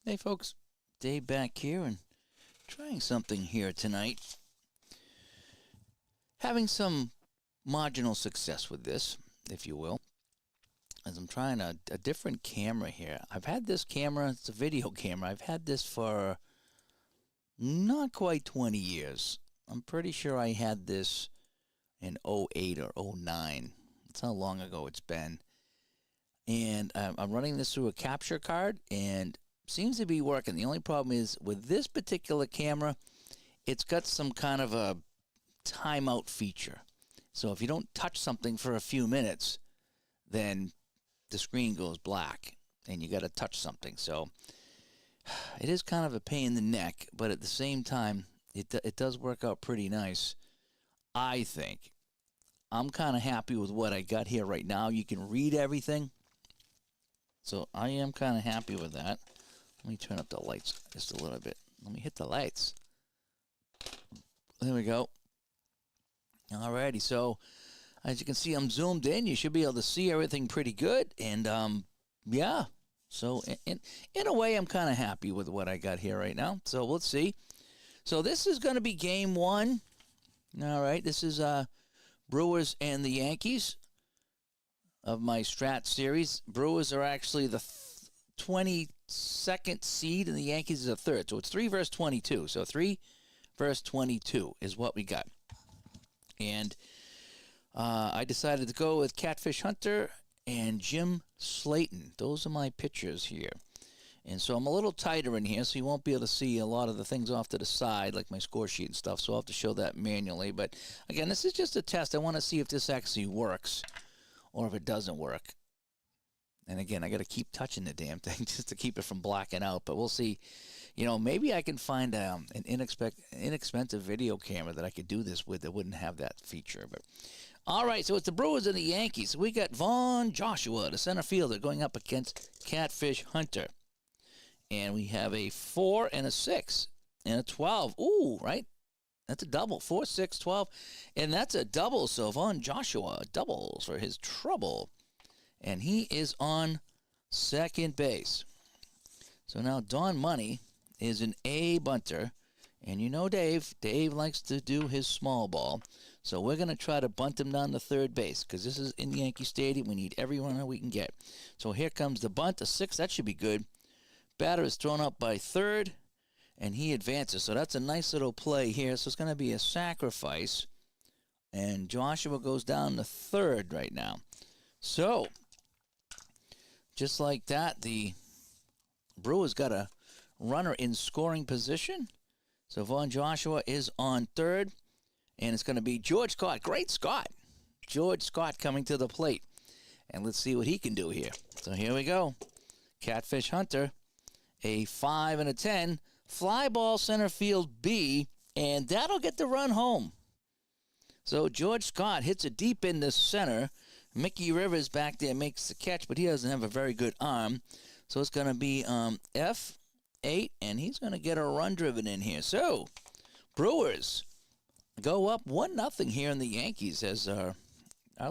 Hey folks, Dave back here and trying something here tonight. Having some marginal success with this, if you will, as I'm trying a different camera here. I've had this camera, it's a video camera, I've had this for not quite 20 years. I'm pretty sure I had this in '08 or '09. That's how long ago it's been. And I'm running this through a capture card and seems to be working. The only problem is with this particular camera, it's got some kind of a timeout feature. So if you don't touch something for a few minutes, then the screen goes black and you got to touch something. So it is kind of a pain in the neck, but at the same time, it does work out pretty nice, I think. I'm kind of happy with what I got here right now. You can read everything. So I am kind of happy with that. Let me turn up the lights just a little bit. Let me hit the lights. There we go. Alrighty, so as you can see, I'm zoomed in. You should be able to see everything pretty good. And yeah, so in a way, I'm kind of happy with what I got here right now. So let's see. So this is going to be game one. All right, this is Brewers and the Yankees of my Strat series. Brewers are actually the 22nd seed, and the Yankees is a third. So it's 3 versus 22. So 3 versus 22 is what we got. And I decided to go with Catfish Hunter and Jim Slayton. Those are my pitchers here. And so I'm a little tighter in here, so you won't be able to see a lot of the things off to the side, like my score sheet and stuff. So I'll have to show that manually. But again, this is just a test. I want to see if this actually works or if it doesn't work. And again, I got to keep touching the damn thing just to keep it from blacking out. But we'll see. You know, maybe I can find an inexpensive video camera that I could do this with that wouldn't have that feature. But all right, so it's the Brewers and the Yankees. We got Vaughn Joshua, the center fielder, going up against Catfish Hunter. And we have a 4 and a 6 and a 12. Ooh, right? That's a double. 4, 6, 12. And that's a double. So Vaughn Joshua doubles for his trouble. And he is on second base. So now Don Money is an A bunter. And you know Dave likes to do his small ball. So we're going to try to bunt him down to third base because this is in Yankee Stadium. We need every runner we can get. So here comes the bunt, a 6. That should be good. Batter is thrown up by third, and he advances. So that's a nice little play here. So it's going to be a sacrifice. And Joshua goes down to third right now. So just like that, the Brewers got a runner in scoring position. So Vaughn Joshua is on third, and it's going to be George Scott. Great Scott. George Scott coming to the plate. And let's see what he can do here. So here we go. Catfish Hunter, a 5 and a 10. Fly ball center field B, and that'll get the run home. So George Scott hits it deep in the center. Mickey Rivers back there makes the catch, but he doesn't have a very good arm. So it's going to be F8, and he's going to get a run driven in here. So Brewers go up 1-0 here in the Yankees as our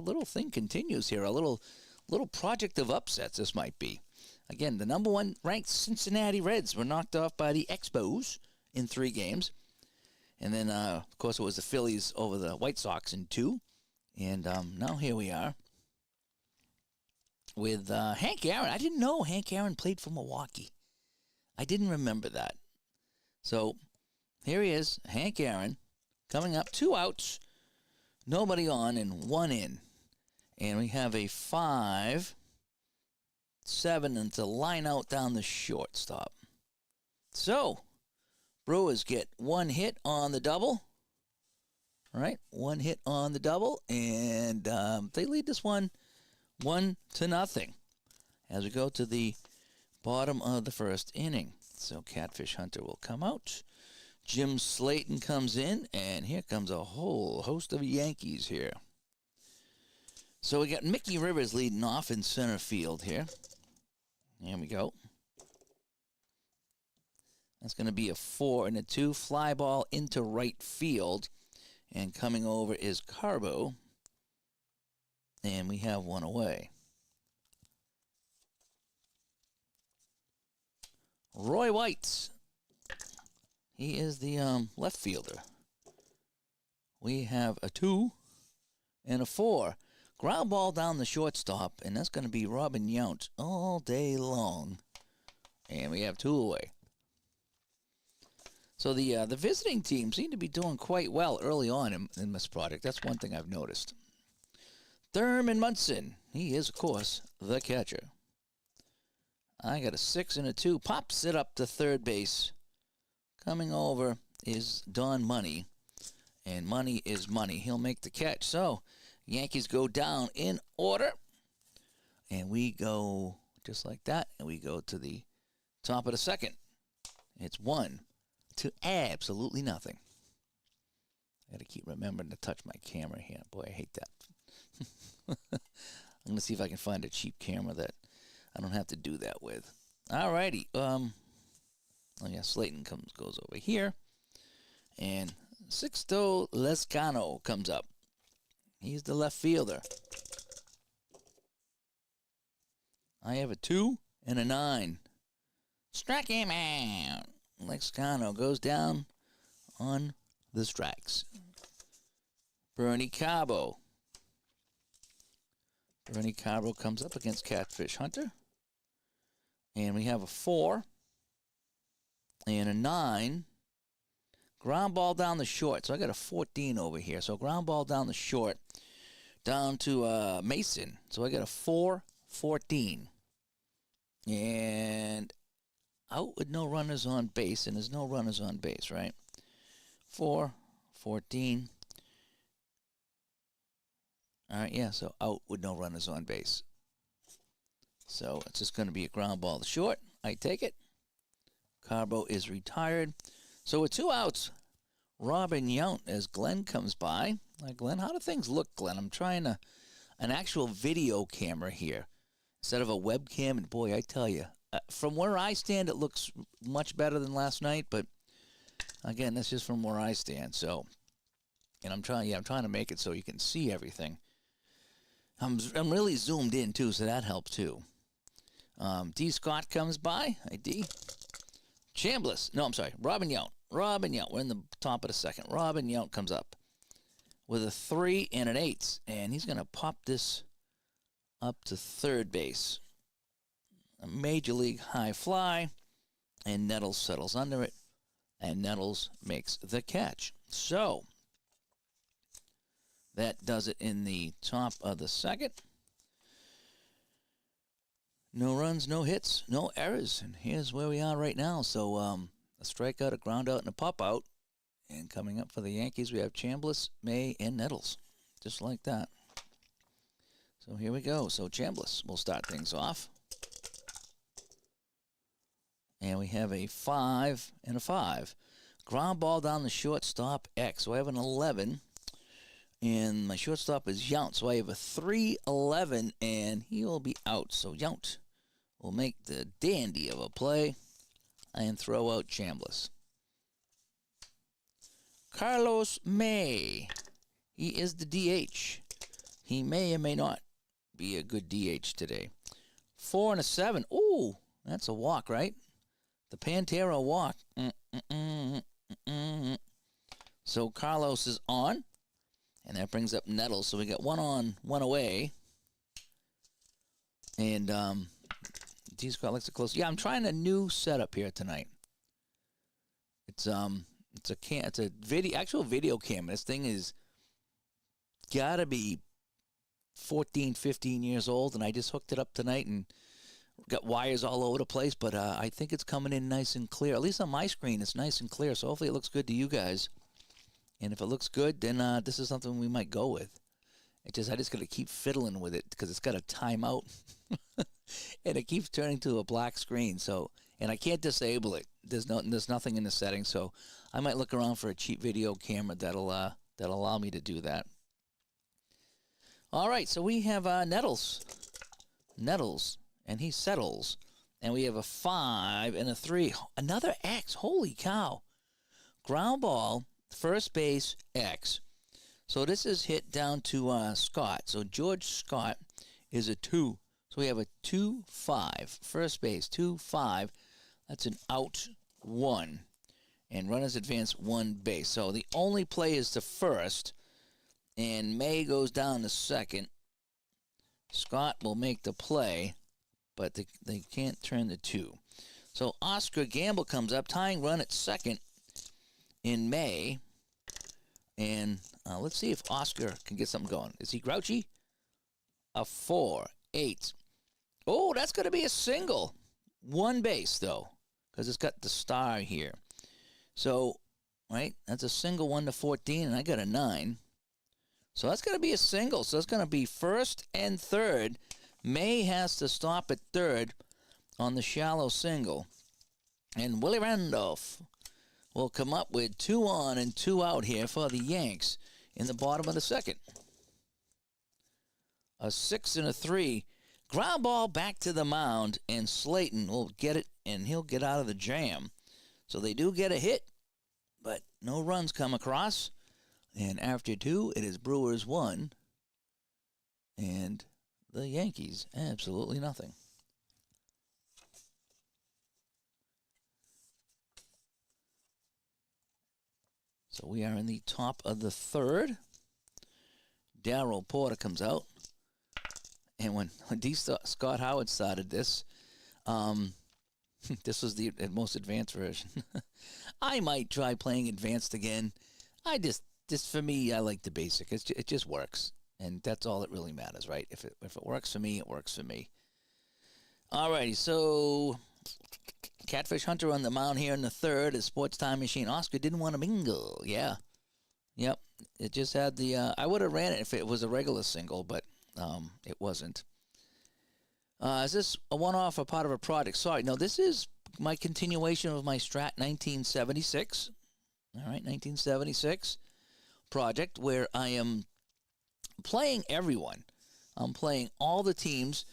little thing continues here. A little project of upsets this might be. Again, the number 1 ranked Cincinnati Reds were knocked off by the Expos in 3 games. And then, of course, it was the Phillies over the White Sox in 2. And now here we are with Hank Aaron. I didn't know Hank Aaron played for Milwaukee. I didn't remember that. So here he is, Hank Aaron, coming up, 2 outs, nobody on, and 1 in. And we have a 5-7, and it's a line out down the shortstop. So Brewers get 1 hit on the double. All right, 1 hit on the double, and they lead this one 1-0 as we go to the bottom of the first inning. So Catfish Hunter will come out. Jim Slayton comes in, and here comes a whole host of Yankees here. So we got Mickey Rivers leading off in center field here. Here we go. That's going to be a 4 and a 2. Fly ball into right field. And coming over is Carbo. And we have 1 away. Roy White. He is the left fielder. We have a 2 and a 4. Ground ball down the shortstop, and that's going to be Robin Yount all day long. And we have 2 away. So the visiting team seem to be doing quite well early on in this product. That's one thing I've noticed. Thurman Munson. He is, of course, the catcher. I got a 6 and a 2. Pops it up to third base. Coming over is Don Money. And Money is Money. He'll make the catch. So, Yankees go down in order. And we go just like that. And we go to the top of the second. It's 1 to absolutely nothing. I got to keep remembering to touch my camera here. Boy, I hate that. I'm going to see if I can find a cheap camera that I don't have to do that with. All righty. Oh, yeah, Slayton goes over here. And Sixto Lezcano comes up. He's the left fielder. I have a 2 and a 9. Strike him out. Lezcano goes down on the strikes. Bernie Cabo. Bernie Cabo comes up against Catfish Hunter. And we have a 4 and a 9. Ground ball down the short. So I got a 14 over here. So ground ball down the short. Down to Mason. So I got a 4-14. And out with no runners on base. And there's no runners on base, right? 4-14. All right, yeah, so out with no runners on base. So it's just going to be a ground ball to short. I take it. Carbo is retired. So with 2 outs, Robin Yount as Glenn comes by. Glenn, how do things look, Glenn? I'm trying an actual video camera here instead of a webcam. And boy, I tell you, from where I stand, it looks much better than last night. But again, that's just from where I stand. So, and I'm trying to make it so you can see everything. I'm really zoomed in too, so that helps too. D. Scott comes by. Hi, D. Chambliss. No, I'm sorry. Robin Yount. Robin Yount. We're in the top of the second. Robin Yount comes up with a 3 and an 8. And he's going to pop this up to third base. A major league high fly. And Nettles settles under it. And Nettles makes the catch. So, that does it in the top of the second. No runs, no hits, no errors. And here's where we are right now. So a strikeout, a ground out, and a pop out. And coming up for the Yankees, we have Chambliss, May, and Nettles. Just like that. So here we go. So Chambliss will start things off. And we have a 5 and a 5. Ground ball down the shortstop, X. So I have an 11. And my shortstop is Yount. So I have a 3-11, and he will be out. So Yount will make the dandy of a play and throw out Chambliss. Carlos May. He is the DH. He may or may not be a good DH today. 4 and a 7. Ooh, that's a walk, right? The Pantera walk. So Carlos is on. And that brings up Nettles. So we got 1 on, 1 away. And D. Scott likes to close. Yeah, I'm trying a new setup here tonight. It's a actual video camera. This thing is gotta be 14, 15 years old, and I just hooked it up tonight and got wires all over the place. But I think it's coming in nice and clear. At least on my screen, it's nice and clear. So hopefully it looks good to you guys. And if it looks good, then this is something we might go with. I just got to keep fiddling with it because it's got a timeout, and it keeps turning to a black screen. So, and I can't disable it. There's nothing in the settings. So, I might look around for a cheap video camera that'll allow me to do that. All right, so we have Nettles, and he settles, and we have a 5 and a 3. Another X. Holy cow! Ground ball. First base, X. So this is hit down to Scott. So George Scott is a 2. So we have a 2-5. First base, 2-5. That's an out 1. And runners advance 1 base. So the only play is to first. And May goes down to second. Scott will make the play, but they can't turn to 2. So Oscar Gamble comes up, tying run at second in May. And let's see if Oscar can get something going. Is he grouchy? A 4, 8. Oh, that's going to be a single. 1 base, though, because it's got the star here. So, right, that's a single 1 to 14, and I got a 9. So that's going to be a single. So it's going to be first and third. May has to stop at third on the shallow single. And Willie Randolph will come up with 2 on and 2 out here for the Yanks in the bottom of the second. A 6 and a 3. Ground ball back to the mound, and Slayton will get it, and he'll get out of the jam. So they do get a hit, but no runs come across. And after 2, it is Brewers 1, and the Yankees absolutely nothing. So we are in the top of the third. Darryl Porter comes out. And when Scott Howard started this, this was the most advanced version. I might try playing advanced again. Just for me, I like the basic. It just works, and that's all that really matters, right? If it works for me, it works for me. Alrighty, so Catfish Hunter on the mound here in the third is Sports Time Machine. Oscar didn't want to mingle. Yeah, yep. It just had the. I would have ran it if it was a regular single, but it wasn't. Is this a one-off or part of a project? Sorry, no. This is my continuation of my Strat 1976. All right, 1976 project where I am playing everyone. I'm playing all the teams,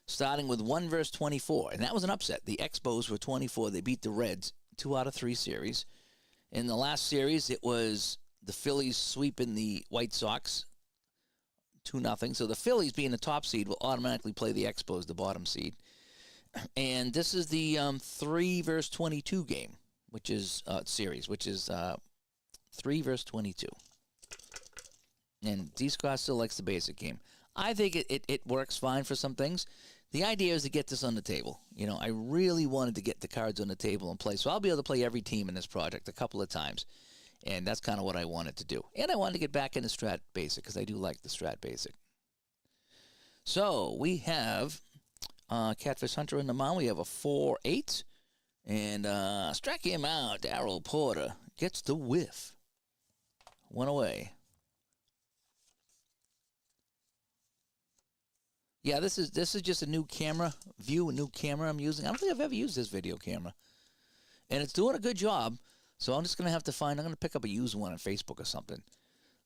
starting with 1 versus 24, and that was an upset. The Expos were 24. They beat the Reds 2 out of 3 series. In the last series, it was the Phillies sweeping the White Sox 2-0. So the Phillies, being the top seed, will automatically play the Expos, the bottom seed. And this is the 3 versus 22 game, which is series, which is 3 versus 22. And D. Scott still likes the basic game. I think it works fine for some things. The idea is to get this on the table. You know, I really wanted to get the cards on the table and play. So I'll be able to play every team in this project a couple of times. And that's kind of what I wanted to do. And I wanted to get back into Strat Basic because I do like the Strat Basic. So we have Catfish Hunter in the mound. We have a 4-8. And strike him out. Darryl Porter gets the whiff. 1 away. Yeah, this is just a new camera view, a new camera I'm using. I don't think I've ever used this video camera. And it's doing a good job. So I'm just going to have to I'm going to pick up a used one on Facebook or something.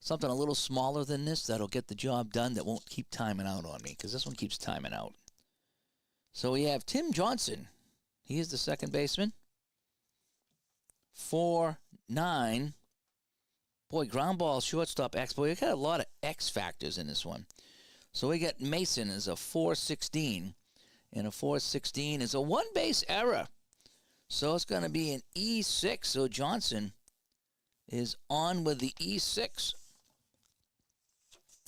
Something a little smaller than this that'll get the job done that won't keep timing out on me, because this one keeps timing out. So we have Tim Johnson. He is the second baseman. 4-9. Boy, ground ball, shortstop, X. Boy, we got a lot of X factors in this one. So we got Mason as a 4-16. And a 4-16 is a 1-base error. So it's going to be an E6. So Johnson is on with the E6.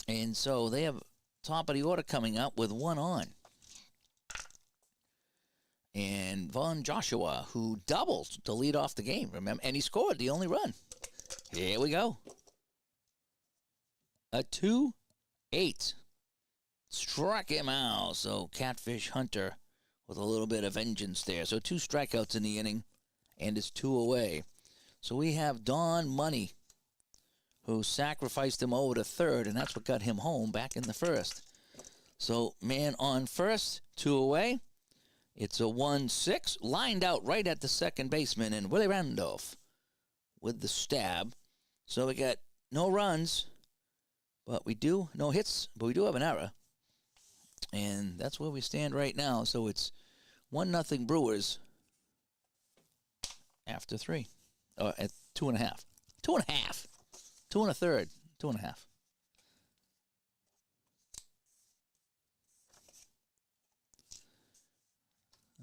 And so they have top of the order coming up with 1 on. And Von Joshua, who doubled to lead off the game, remember? And he scored the only run. Here we go. A 2-8. Struck him out. So Catfish Hunter with a little bit of vengeance there. So 2 strikeouts in the inning, and it's 2 away. So we have Don Money, who sacrificed him over to third, and that's what got him home back in the first. So man on first, 2 away. It's a 1-6, lined out right at the second baseman, and Willie Randolph with the stab. So we got no runs, but no hits, but we do have an error. And that's where we stand right now. So it's 1-0 Brewers after 3. At 2.5. 2.5. 2 1/3. 2.5.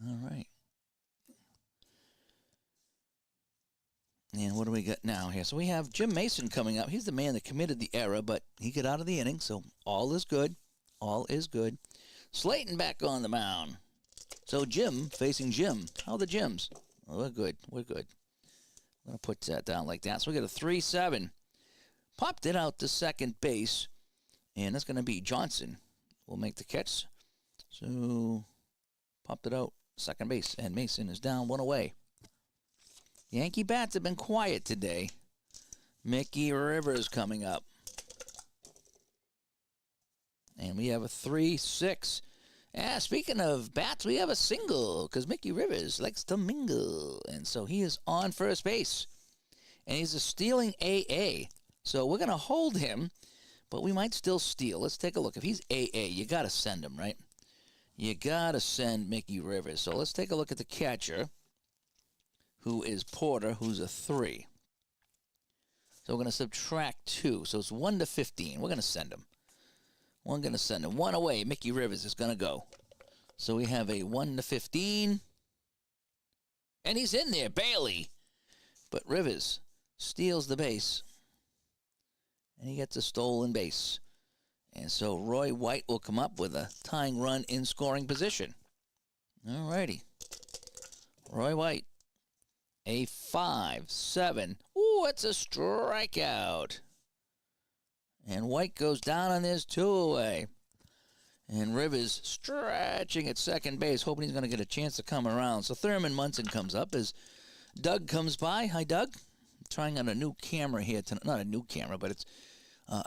All right. what do we got now here? So we have Jim Mason coming up. He's the man that committed the error, but he got out of the inning, so all is good. All is good. Slayton back on the mound. So Jim facing Jim. How are the Jims? Oh, we're good. We're good. I'm going to put that down like that. So we got a 3-7. Popped it out to second base, and that's going to be Johnson. Will make the catch. So popped it out second base, and Mason is down 1 away. Yankee bats have been quiet today. Mickey Rivers coming up. And we have a 3-6. Speaking of bats, we have a single because Mickey Rivers likes to mingle. And so he is on first base. And he's a stealing AA. So we're going to hold him, but we might still steal. Let's take a look. If he's AA, you got to send him, right? You got to send Mickey Rivers. So let's take a look at the catcher, who is Porter, who's a 3. So we're going to subtract 2. So it's 1 to 15. We're going to send him. We're going to send him. 1 away. Mickey Rivers is going to go. So we have a 1 to 15. And he's in there, Bailey. But Rivers steals the base. And he gets a stolen base. And so Roy White will come up with a tying run in scoring position. All righty. Roy White. A 5-7. Ooh, it's a strikeout. And White goes down on this 2 away. And Rivers stretching at second base, hoping he's going to get a chance to come around. So Thurman Munson comes up as Doug comes by. Hi, Doug. I'm trying on a new camera here tonight. Not a new camera, but it's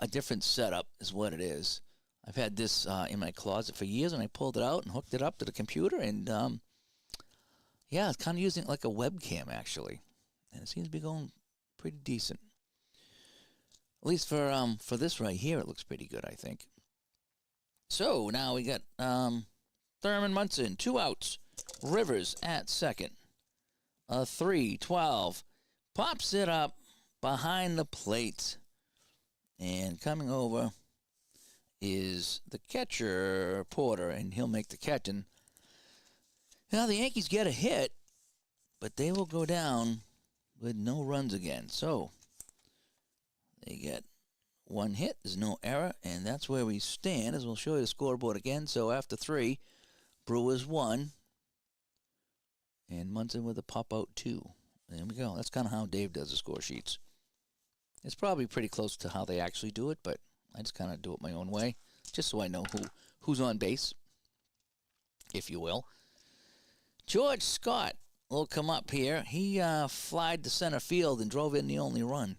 a different setup is what it is. I've had this in my closet for years, and I pulled it out and hooked it up to the computer, and yeah, it's kind of using it like a webcam, actually. And it seems to be going pretty decent. At least for this right here, it looks pretty good, I think. So now we got Thurman Munson, 2 outs. Rivers at second. A 3-12. Pops it up behind the plate. And coming over is the catcher, Porter, and he'll make the catch. And now the Yankees get a hit, but they will go down with no runs again. So they get 1 hit. There's no error, and that's where we stand, as we'll show you the scoreboard again. So after 3, Brewers 1, and Munson with a pop-out 2. There we go. That's kind of how Dave does the score sheets. It's probably pretty close to how they actually do it, but I just kind of do it my own way, just so I know who's on base, if you will. George Scott will come up here. He flied to center field and drove in the only run.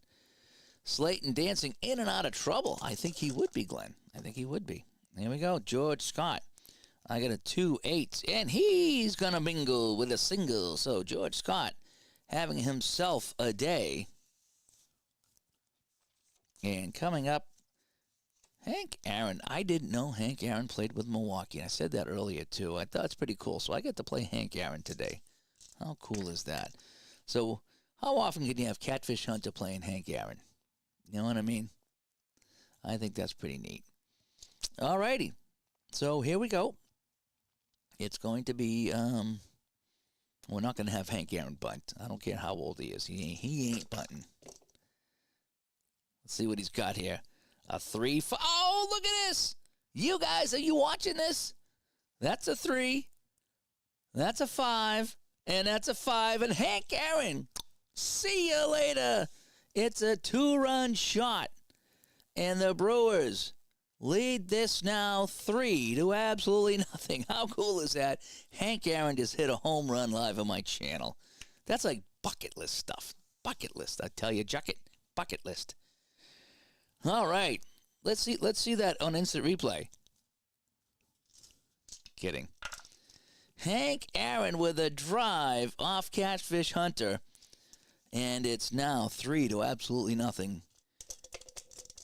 Slayton dancing in and out of trouble. I think he would be, Glenn. I think he would be. There we go. George Scott. I got a 2-8, and he's going to mingle with a single. So George Scott having himself a day. And coming up, Hank Aaron. I didn't know Hank Aaron played with Milwaukee. I said that earlier, too. I thought it's pretty cool. So I get to play Hank Aaron today. How cool is that? So how often can you have Catfish Hunter playing Hank Aaron? You know what I mean? I think that's pretty neat. All righty. So here we go. It's going to be, we're not going to have Hank Aaron bunt. I don't care how old he is. He ain't bunting. Let's see what he's got here. A 3. Oh, look at this. You guys, are you watching this? That's a 3. That's a 5. And that's a 5. And Hank Aaron, see you later. It's a 2-run shot. And the Brewers lead this now 3 to absolutely nothing. How cool is that? Hank Aaron just hit a home run live on my channel. That's like bucket list stuff. Bucket list, I tell you, Jucket. Bucket list. All right. Let's see that on instant replay. Kidding. Hank Aaron with a drive off Catfish Hunter. And it's now 3 to absolutely nothing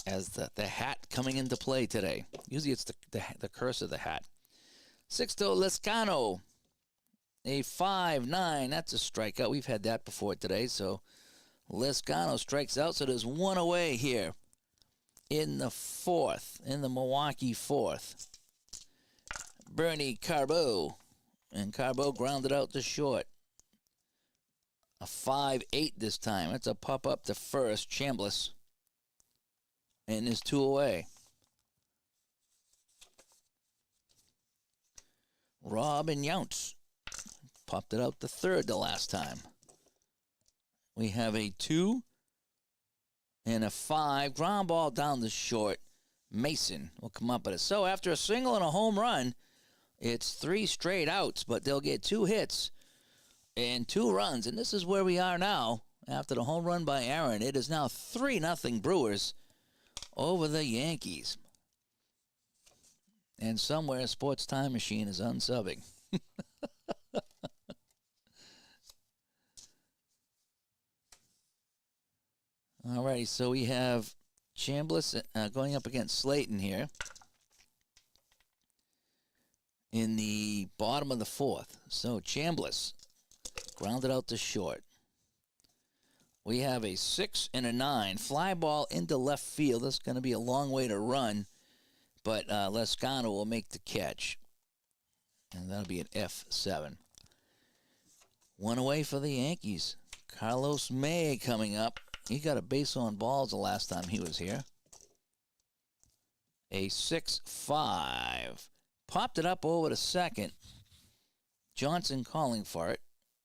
as the hat coming into play today. Usually it's the curse of the hat. Sixto Lezcano, a 5-9. That's a strikeout. We've had that before today. So Lezcano strikes out. So there's 1 away here in the 4th, in the Milwaukee 4th. Bernie Carbo. And Carbo grounded out to short. A 5-8 this time. That's a pop up to first. Chambliss. And is 2 away. Robin Younts popped it out to third the last time. We have a 2 and a 5. Ground ball down the short. Mason will come up with it. So after a single and a home run, it's 3 straight outs, but they'll get 2 hits and 2 runs. And this is where we are now after the home run by Aaron. It is now 3-0 Brewers over the Yankees. And somewhere Sports Time Machine is unsubbing. All right, so we have Chambliss going up against Slayton here in the bottom of the 4th. So Chambliss grounded out to short. We have a 6 and a 9. Fly ball into left field. That's going to be a long way to run, but Lescano will make the catch. And that'll be an F7. 1 away for the Yankees. Carlos May coming up. He got a base on balls the last time he was here. A 6-5. Popped it up over to second. Johnson calling for it.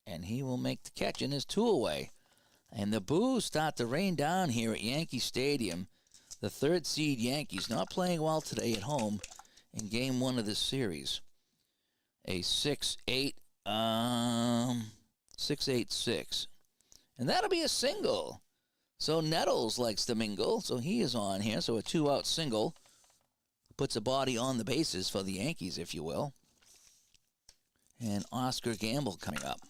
And he will make the catch in his 2 away. And the boos start to rain down here at Yankee Stadium. The 3rd seed Yankees not playing well today at home in game 1 of this series. A 6-8. 6-8-6. And that'll be a single. So Nettles likes to mingle, so he is on here. So a 2-out single puts a body on the bases for the Yankees, if you will. And Oscar Gamble coming up.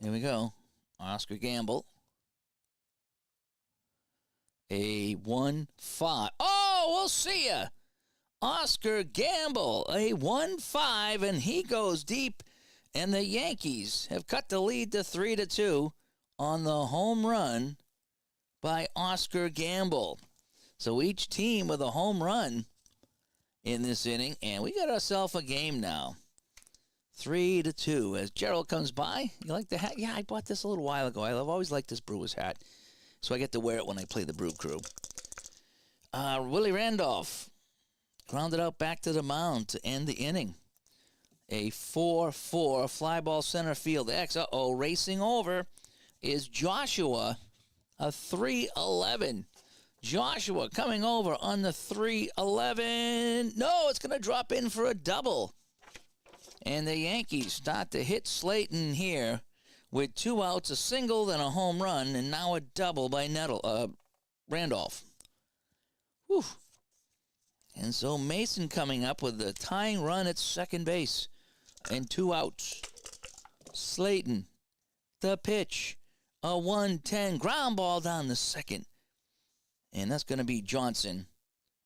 Here we go. Oscar Gamble. A 1-5. Oh, we'll see ya. Oscar Gamble, a 1-5, and he goes deep. And the Yankees have cut the lead to 3-2 on the home run by Oscar Gamble. So each team with a home run in this inning, and we got ourselves a game now. 3-2. As Gerald comes by, you like the hat? Yeah, I bought this a little while ago. I've always liked this Brewers hat, so I get to wear it when I play the Brew Crew. Willie Randolph grounded out back to the mound to end the inning. A 4-4 fly ball center field X. Racing over is Joshua, a 3-11. Joshua coming over on the 3-11. No, it's going to drop in for a double. And the Yankees start to hit Slayton here with 2 outs, a single, then a home run, and now a double by Randolph. Whew. And so Mason coming up with the tying run at second base and 2 outs. Slayton, the pitch, a 1-10 ground ball down the second. And that's going to be Johnson,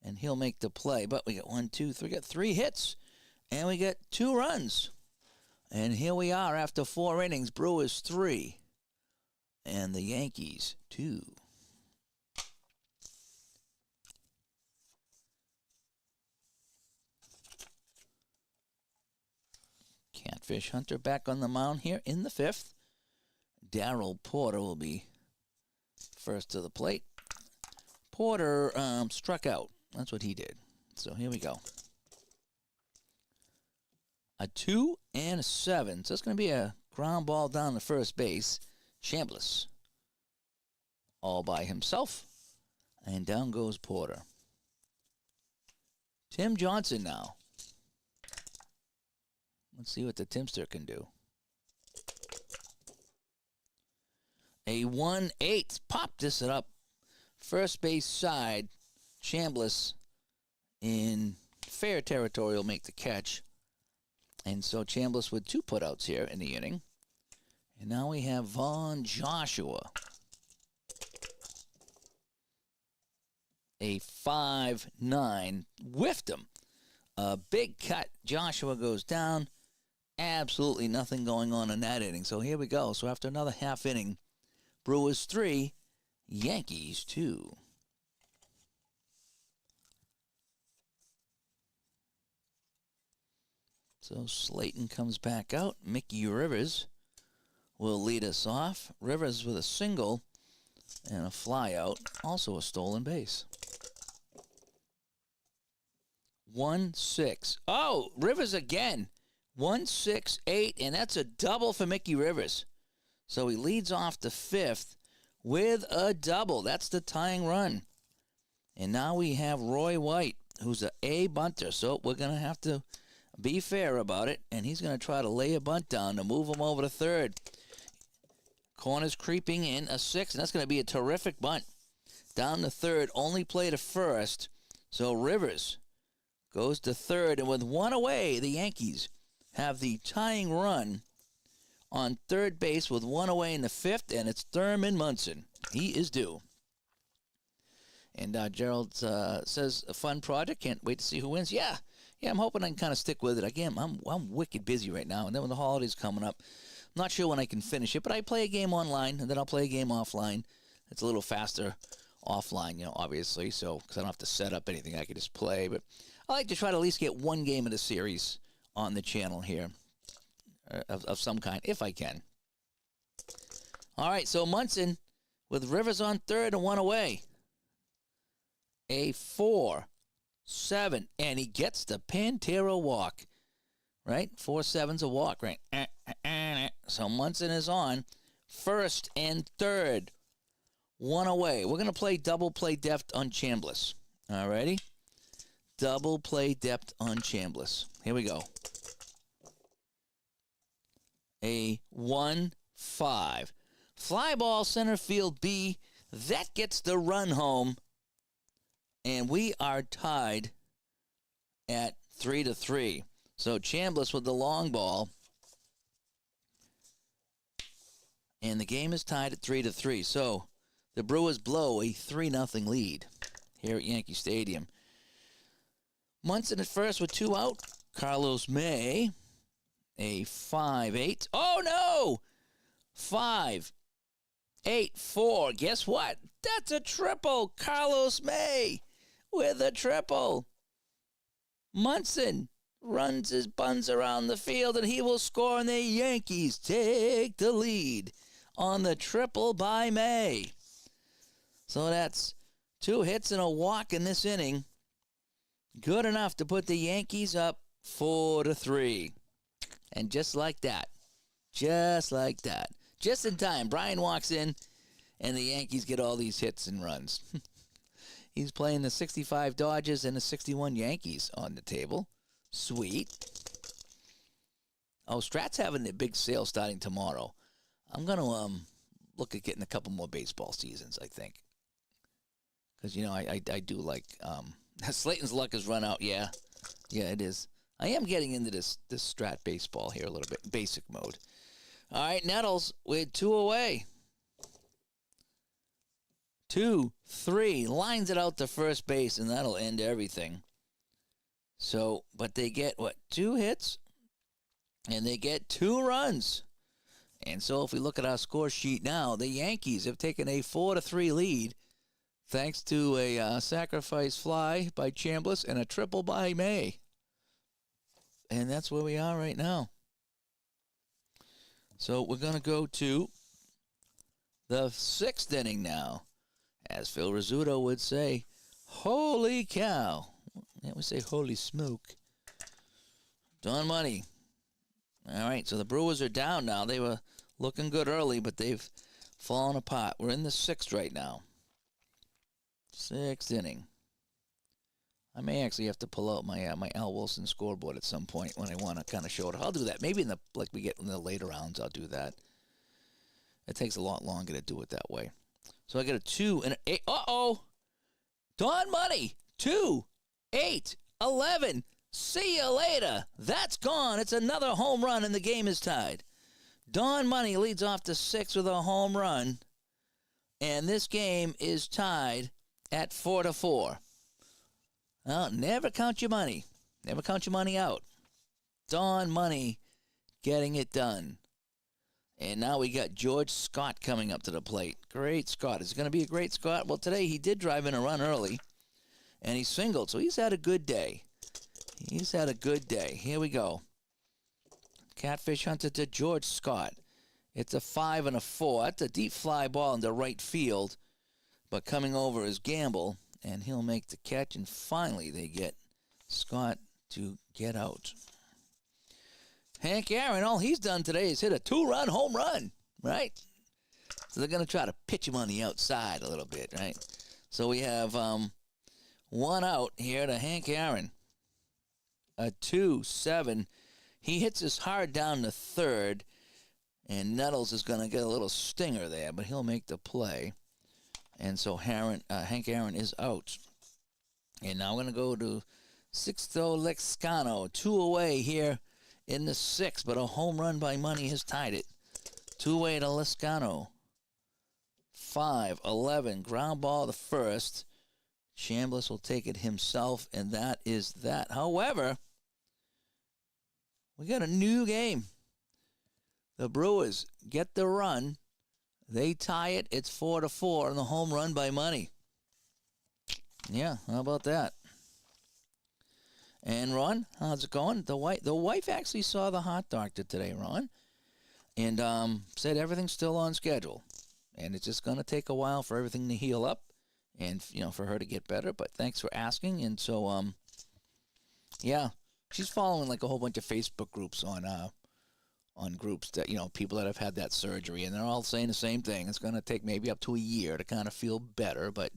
and he'll make the play. But we got 1, 2, 3, got 3 hits, and we got 2 runs. And here we are after 4 innings. Brewers 3, and the Yankees 2. Catfish Hunter back on the mound here in the 5th. Darryl Porter will be first to the plate. Porter struck out. That's what he did. So here we go. A 2 and a 7. So it's going to be a ground ball down to first base. Chambliss all by himself. And down goes Porter. Tim Johnson now. Let's see what the Timster can do. A 1-8. Pop this up. First base side. Chambliss in fair territory will make the catch. And so Chambliss with 2 putouts here in the inning. And now we have Vaughn Joshua. A 5-9. Whiffed him. A big cut. Joshua goes down. Absolutely nothing going on in that inning. So here we go. So after another half inning, Brewers 3, Yankees 2. So Slayton comes back out. Mickey Rivers will lead us off. Rivers with a single and a fly out. Also a stolen base. 1-6. Oh, Rivers again. 1-6-8, and that's a double for Mickey Rivers. So he leads off the fifth with a double. That's the tying run. And now we have Roy White, who's an A bunter. So we're going to have to be fair about it. And he's going to try to lay a bunt down to move him over to third. Corner's creeping in a 6, and that's going to be a terrific bunt. Down to third, only play to first. So Rivers goes to third, and with one away, the Yankees have the tying run on third base with one away in the fifth, and it's Thurman Munson. He is due. And Gerald says, a fun project. Can't wait to see who wins. Yeah, I'm hoping I can kind of stick with it. Again, I'm wicked busy right now, and then when the holidays coming up, I'm not sure when I can finish it, but I play a game online, and then I'll play a game offline. It's a little faster offline, obviously, so because I don't have to set up anything. I can just play, but I like to try to at least get one game of the series on the channel here of some kind, if I can. All right, so Munson with Rivers on third and one away. A 4-7, and he gets the Pantera walk, right? 4-7's a walk, right? So Munson is on first and third, one away. We're going to play double play depth on Chambliss. All righty? Double play depth on Chambliss. Here we go. A 1-5. Fly ball center field B. That gets the run home. And we are tied at 3-3. So Chambliss with the long ball. And the game is tied at 3-3. So the Brewers blow a 3-0 lead here at Yankee Stadium. Munson at first with two out. Carlos May, a 5-8. Oh, no! 5-8-4. Guess what? That's a triple. Carlos May with a triple. Munson runs his buns around the field, and he will score, and the Yankees take the lead on the triple by May. So that's 2 hits and a walk in this inning. Good enough to put the Yankees up 4-3. And just like that, just in time, Brian walks in, and the Yankees get all these hits and runs. He's playing the 65 Dodgers and the 61 Yankees on the table. Sweet. Oh, Strat's having a big sale starting tomorrow. I'm going to look at getting a couple more baseball seasons, I think. Because, I do like Slayton's luck has run out. Yeah, it is. I am getting into this Strat baseball here a little bit, basic mode. All right, Nettles with 2 away. 2-3, lines it out to first base, and that'll end everything. So, but they get, 2 hits? And they get 2 runs. And so if we look at our score sheet now, the Yankees have taken a 4-3 lead thanks to a sacrifice fly by Chambliss and a triple by May. And that's where we are right now. So we're going to go to the 6th inning now. As Phil Rizzuto would say, holy cow. Yeah, we say holy smoke. Don Money. All right, so the Brewers are down now. They were looking good early, but they've fallen apart. We're in the 6th right now. 6th inning. I may actually have to pull out my Al Wilson scoreboard at some point when I want to kind of show it. I'll do that. Maybe we get in the later rounds, I'll do that. It takes a lot longer to do it that way. So I got a 2 and an 8. Uh-oh. Don Money. 2, 8, 11. See you later. That's gone. It's another home run, and the game is tied. Don Money leads off to 6 with a home run, and this game is tied at 4-4. Well, never count your money. Never count your money out. Don Money getting it done. And now we got George Scott coming up to the plate. Great Scott. Is it going to be a great Scott? Well, today he did drive in a run early, and he singled, so he's had a good day. He's had a good day. Here we go. Catfish hunter to George Scott. It's a 5 and a 4. That's a deep fly ball into right field. But coming over is Gamble, and he'll make the catch. And finally, they get Scott to get out. Hank Aaron, all he's done today is hit a 2-run home run, right? So they're going to try to pitch him on the outside a little bit, right? So we have one out here to Hank Aaron. A 2-7. He hits this hard down the third, and Nettles is going to get a little stinger there, but he'll make the play. And so Hank Aaron is out. And now we're going to go to Sixto Lexcano. 2 away here in the 6th, but a home run by Money has tied it. 2 away to Lexcano. 5-11. Ground ball the first. Chambliss will take it himself, and that is that. However, we got a new game. The Brewers get the run. They tie it. It's 4-4 on the home run by Money. Yeah, how about that? And Ron, how's it going? The wife actually saw the heart doctor today, Ron, and said everything's still on schedule, and it's just going to take a while for everything to heal up, and for her to get better. But thanks for asking. And so yeah, she's following like a whole bunch of Facebook groups on groups that, people that have had that surgery, and they're all saying the same thing. It's going to take maybe up to a year to kind of feel better, but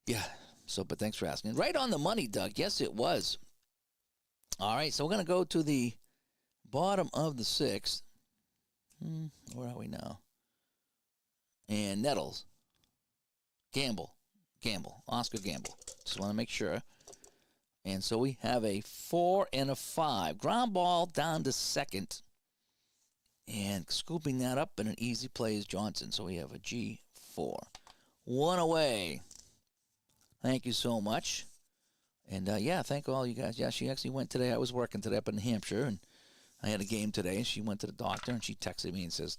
yeah. So, but thanks for asking. Right on the money, Doug. Yes, it was. All right, so we're going to go to the bottom of the 6th. Where are we now? And Nettles. Gamble. Oscar Gamble. Just want to make sure. And so we have a 4 and a 5. Ground ball down to second. And scooping that up, and an easy play is Johnson. So we have a G4. 1 away. Thank you so much. And, yeah, thank all you guys. Yeah, she actually went today. I was working today up in New Hampshire, and I had a game today. And she went to the doctor, and she texted me and says,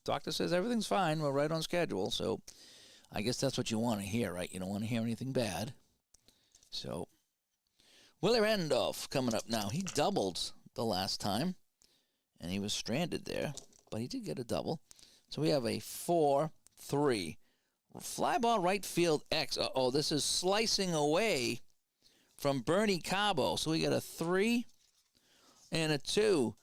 doctor says everything's fine. We're right on schedule. So I guess that's what you want to hear, right? You don't want to hear anything bad. So Willie Randolph coming up now. He doubled the last time, and he was stranded there, but he did get a double. So we have a 4-3. Fly ball right field X. Uh-oh, this is slicing away from Bernie Cabo. So we got a 3 and a 2.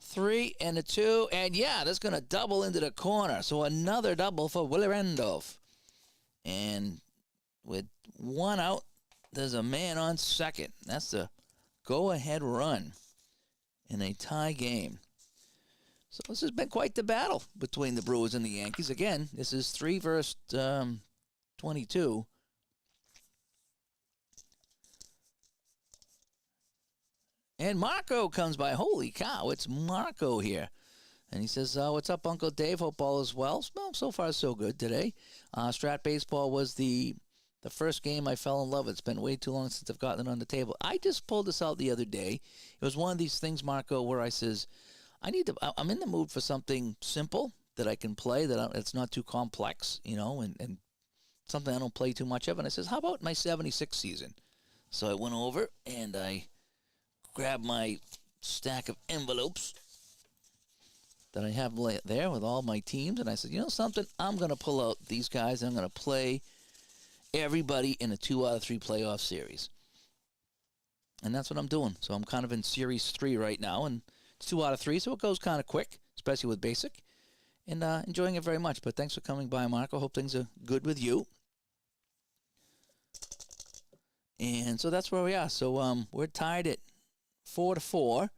3 and a 2. And, yeah, that's going to double into the corner. So another double for Willie Randolph. And with 1 out, there's a man on second. That's the go-ahead run in a tie game. So this has been quite the battle between the Brewers and the Yankees. Again, this is 3 versus 22. And Marco comes by. Holy cow, it's Marco here. And he says, what's up, Uncle Dave? Hope all is well. Well, so far so good today. Strat Baseball was the first game I fell in love with. It's been way too long since I've gotten it on the table. I just pulled this out the other day. It was one of these things, Marco, where I says, I'm in the mood for something simple that I can play, it's not too complex, and something I don't play too much of. And I says, how about my 76 season? So I went over and I grabbed my stack of envelopes that I have there with all my teams. And I said, something? I'm going to pull out these guys. And I'm going to play everybody in a 2 out of 3 playoff series. And that's what I'm doing. So I'm kind of in Series 3 right now. And it's 2 out of 3, so it goes kind of quick, especially with Basic. And enjoying it very much. But thanks for coming by, Marco. Hope things are good with you. And so that's where we are. So we're tied at 4-4.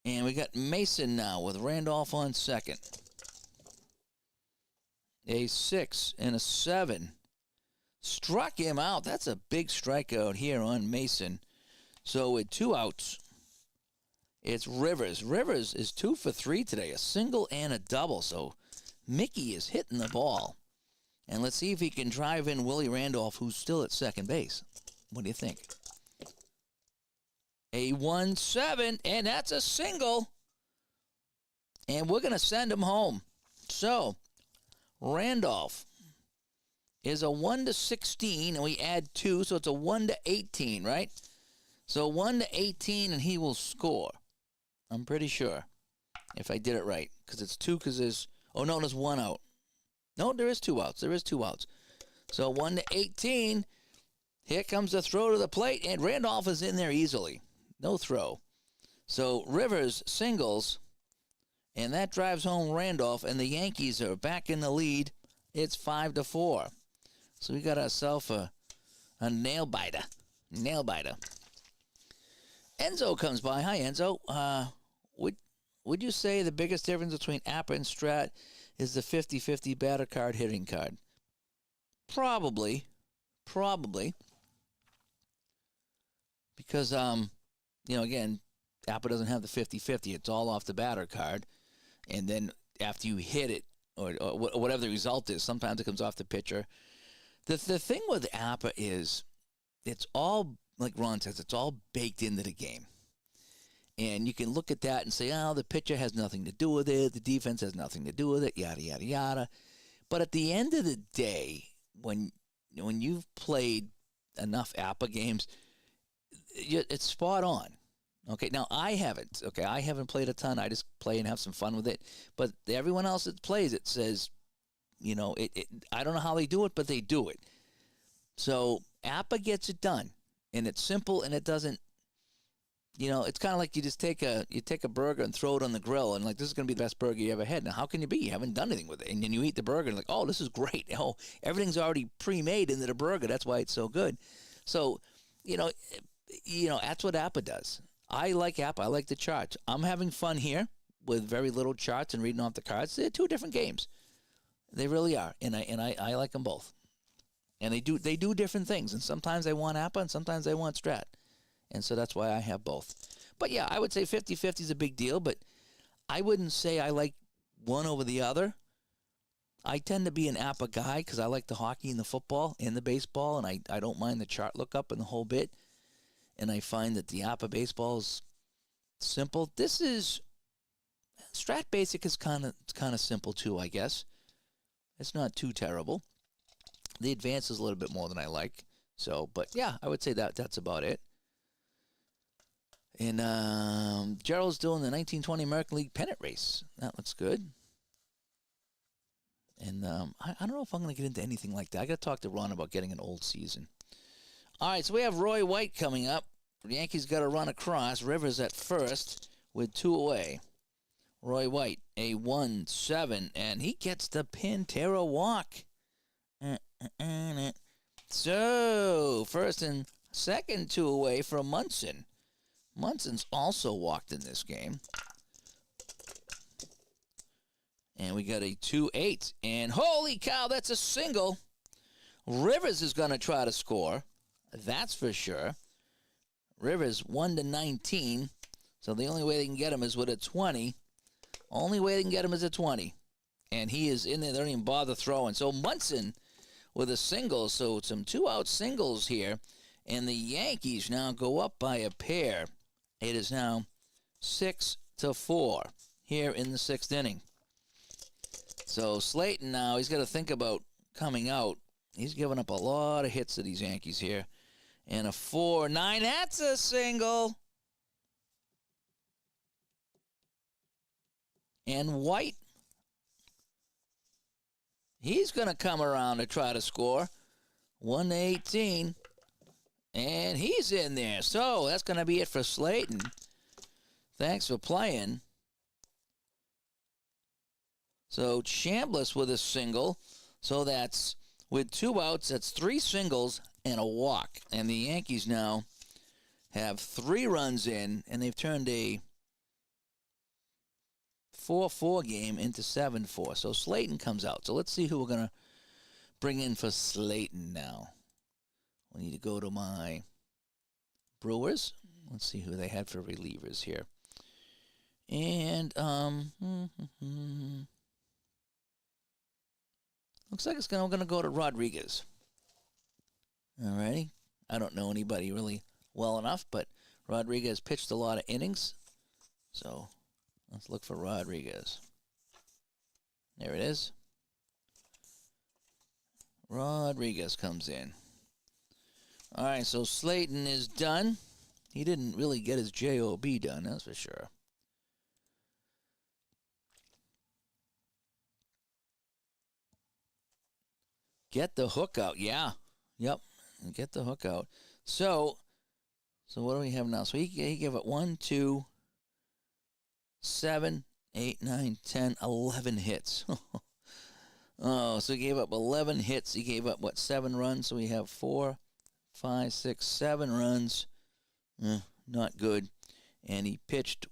And we got Mason now with Randolph on second. A 6 and a 7. Struck him out. That's a big strikeout here on Mason. So with 2 outs, it's Rivers. Rivers is 2 for 3 today, a single and a double. So Mickey is hitting the ball. And let's see if he can drive in Willie Randolph, who's still at second base. What do you think? A 1-7, and that's a single. And we're going to send him home. So Randolph is a 1-16, and we add 2, so it's a 1-18, right? So 1-18, and he will score. I'm pretty sure. if I did it right. Because it's 2 because there's... Oh, no, there's 1 out. No, there is 2 outs. There is 2 outs. So 1-18. Here comes the throw to the plate, and Randolph is in there easily. No throw. So Rivers singles, and that drives home Randolph, and the Yankees are back in the lead. It's 5-4. So we got ourselves a nail-biter. Nail-biter. Enzo comes by. Hi, Enzo. Would you say the biggest difference between Appa and Strat is the 50-50 batter card hitting card? Probably. Because, again, Appa doesn't have the 50-50. It's all off the batter card. And then after you hit it, or whatever the result is, sometimes it comes off the pitcher. The thing with Appa is it's all, like Ron says, it's all baked into the game. And you can look at that and say, oh, the pitcher has nothing to do with it. The defense has nothing to do with it, yada, yada, yada. But at the end of the day, when you've played enough Appa games, it's spot on. Okay, now I haven't. Okay, I haven't played a ton. I just play and have some fun with it. But everyone else that plays it says, I don't know how they do it, but they do it. So Appa gets it done, and it's simple, and it doesn't. It's kind of like you take a burger and throw it on the grill, and like, this is going to be the best burger you ever had. Now, how can you be? You haven't done anything with it, and then you eat the burger and like, oh, this is great. Oh, everything's already pre-made into the burger. That's why it's so good. So, that's what Appa does. I like Appa. I like the charts. I'm having fun here with very little charts and reading off the cards. They're 2 different games. They really are, and I like them both. And they do different things. And sometimes I want Appa, and sometimes I want Strat. And so that's why I have both. But yeah, I would say 50-50 is a big deal, but I wouldn't say I like one over the other. I tend to be an Appa guy because I like the hockey and the football and the baseball, and I don't mind the chart lookup and the whole bit. And I find that the Appa baseball is simple. This is Strat Basic is kind of simple too, I guess. It's not too terrible. The advance is a little bit more than I like. So, but yeah, I would say that's about it. And Gerald's doing the 1920 American League pennant race. That looks good. And I don't know if I'm going to get into anything like that. I got to talk to Ron about getting an old season. All right, so we have Roy White coming up. The Yankees got to run across. Rivers at first with 2 away. Roy White, a 1-7, and he gets the Pantera walk. So, first and second 2 away from Munson. Munson's also walked in this game. And we got a 2-8. And holy cow, that's a single. Rivers is going to try to score. That's for sure. Rivers 1-19. So the only way they can get him is with a 20. Only way they can get him is a 20. And he is in there. They don't even bother throwing. So Munson with a single. So some 2-out singles here. And the Yankees now go up by a pair. It is now 6-4 here in the 6th inning. So Slayton now, he's got to think about coming out. He's given up a lot of hits to these Yankees here. And a 4-9, that's a single. And White, he's going to come around to try to score. 1-18. And he's in there. So that's going to be it for Slayton. Thanks for playing. So Chambliss with a single. So that's with 2 outs. That's 3 singles and a walk. And the Yankees now have 3 runs in. And they've turned a 4-4 game into 7-4. So Slayton comes out. So let's see who we're going to bring in for Slayton now. We need to go to my Brewers. Let's see who they had for relievers here. And looks like we're going to go to Rodriguez. Alrighty. I don't know anybody really well enough, but Rodriguez pitched a lot of innings. So let's look for Rodriguez. There it is. Rodriguez comes in. All right, so Slayton is done. He didn't really get his JOB done, that's for sure. Get the hook out. Yeah. Yep. Get the hook out. So what do we have now? So he gave it 1, 2, 7, 8, 9, 10, 11 hits. Oh, so he gave up 11 hits. He gave up, 7 runs? So we have 4, 5, 6, 7 runs. Not good. And he pitched,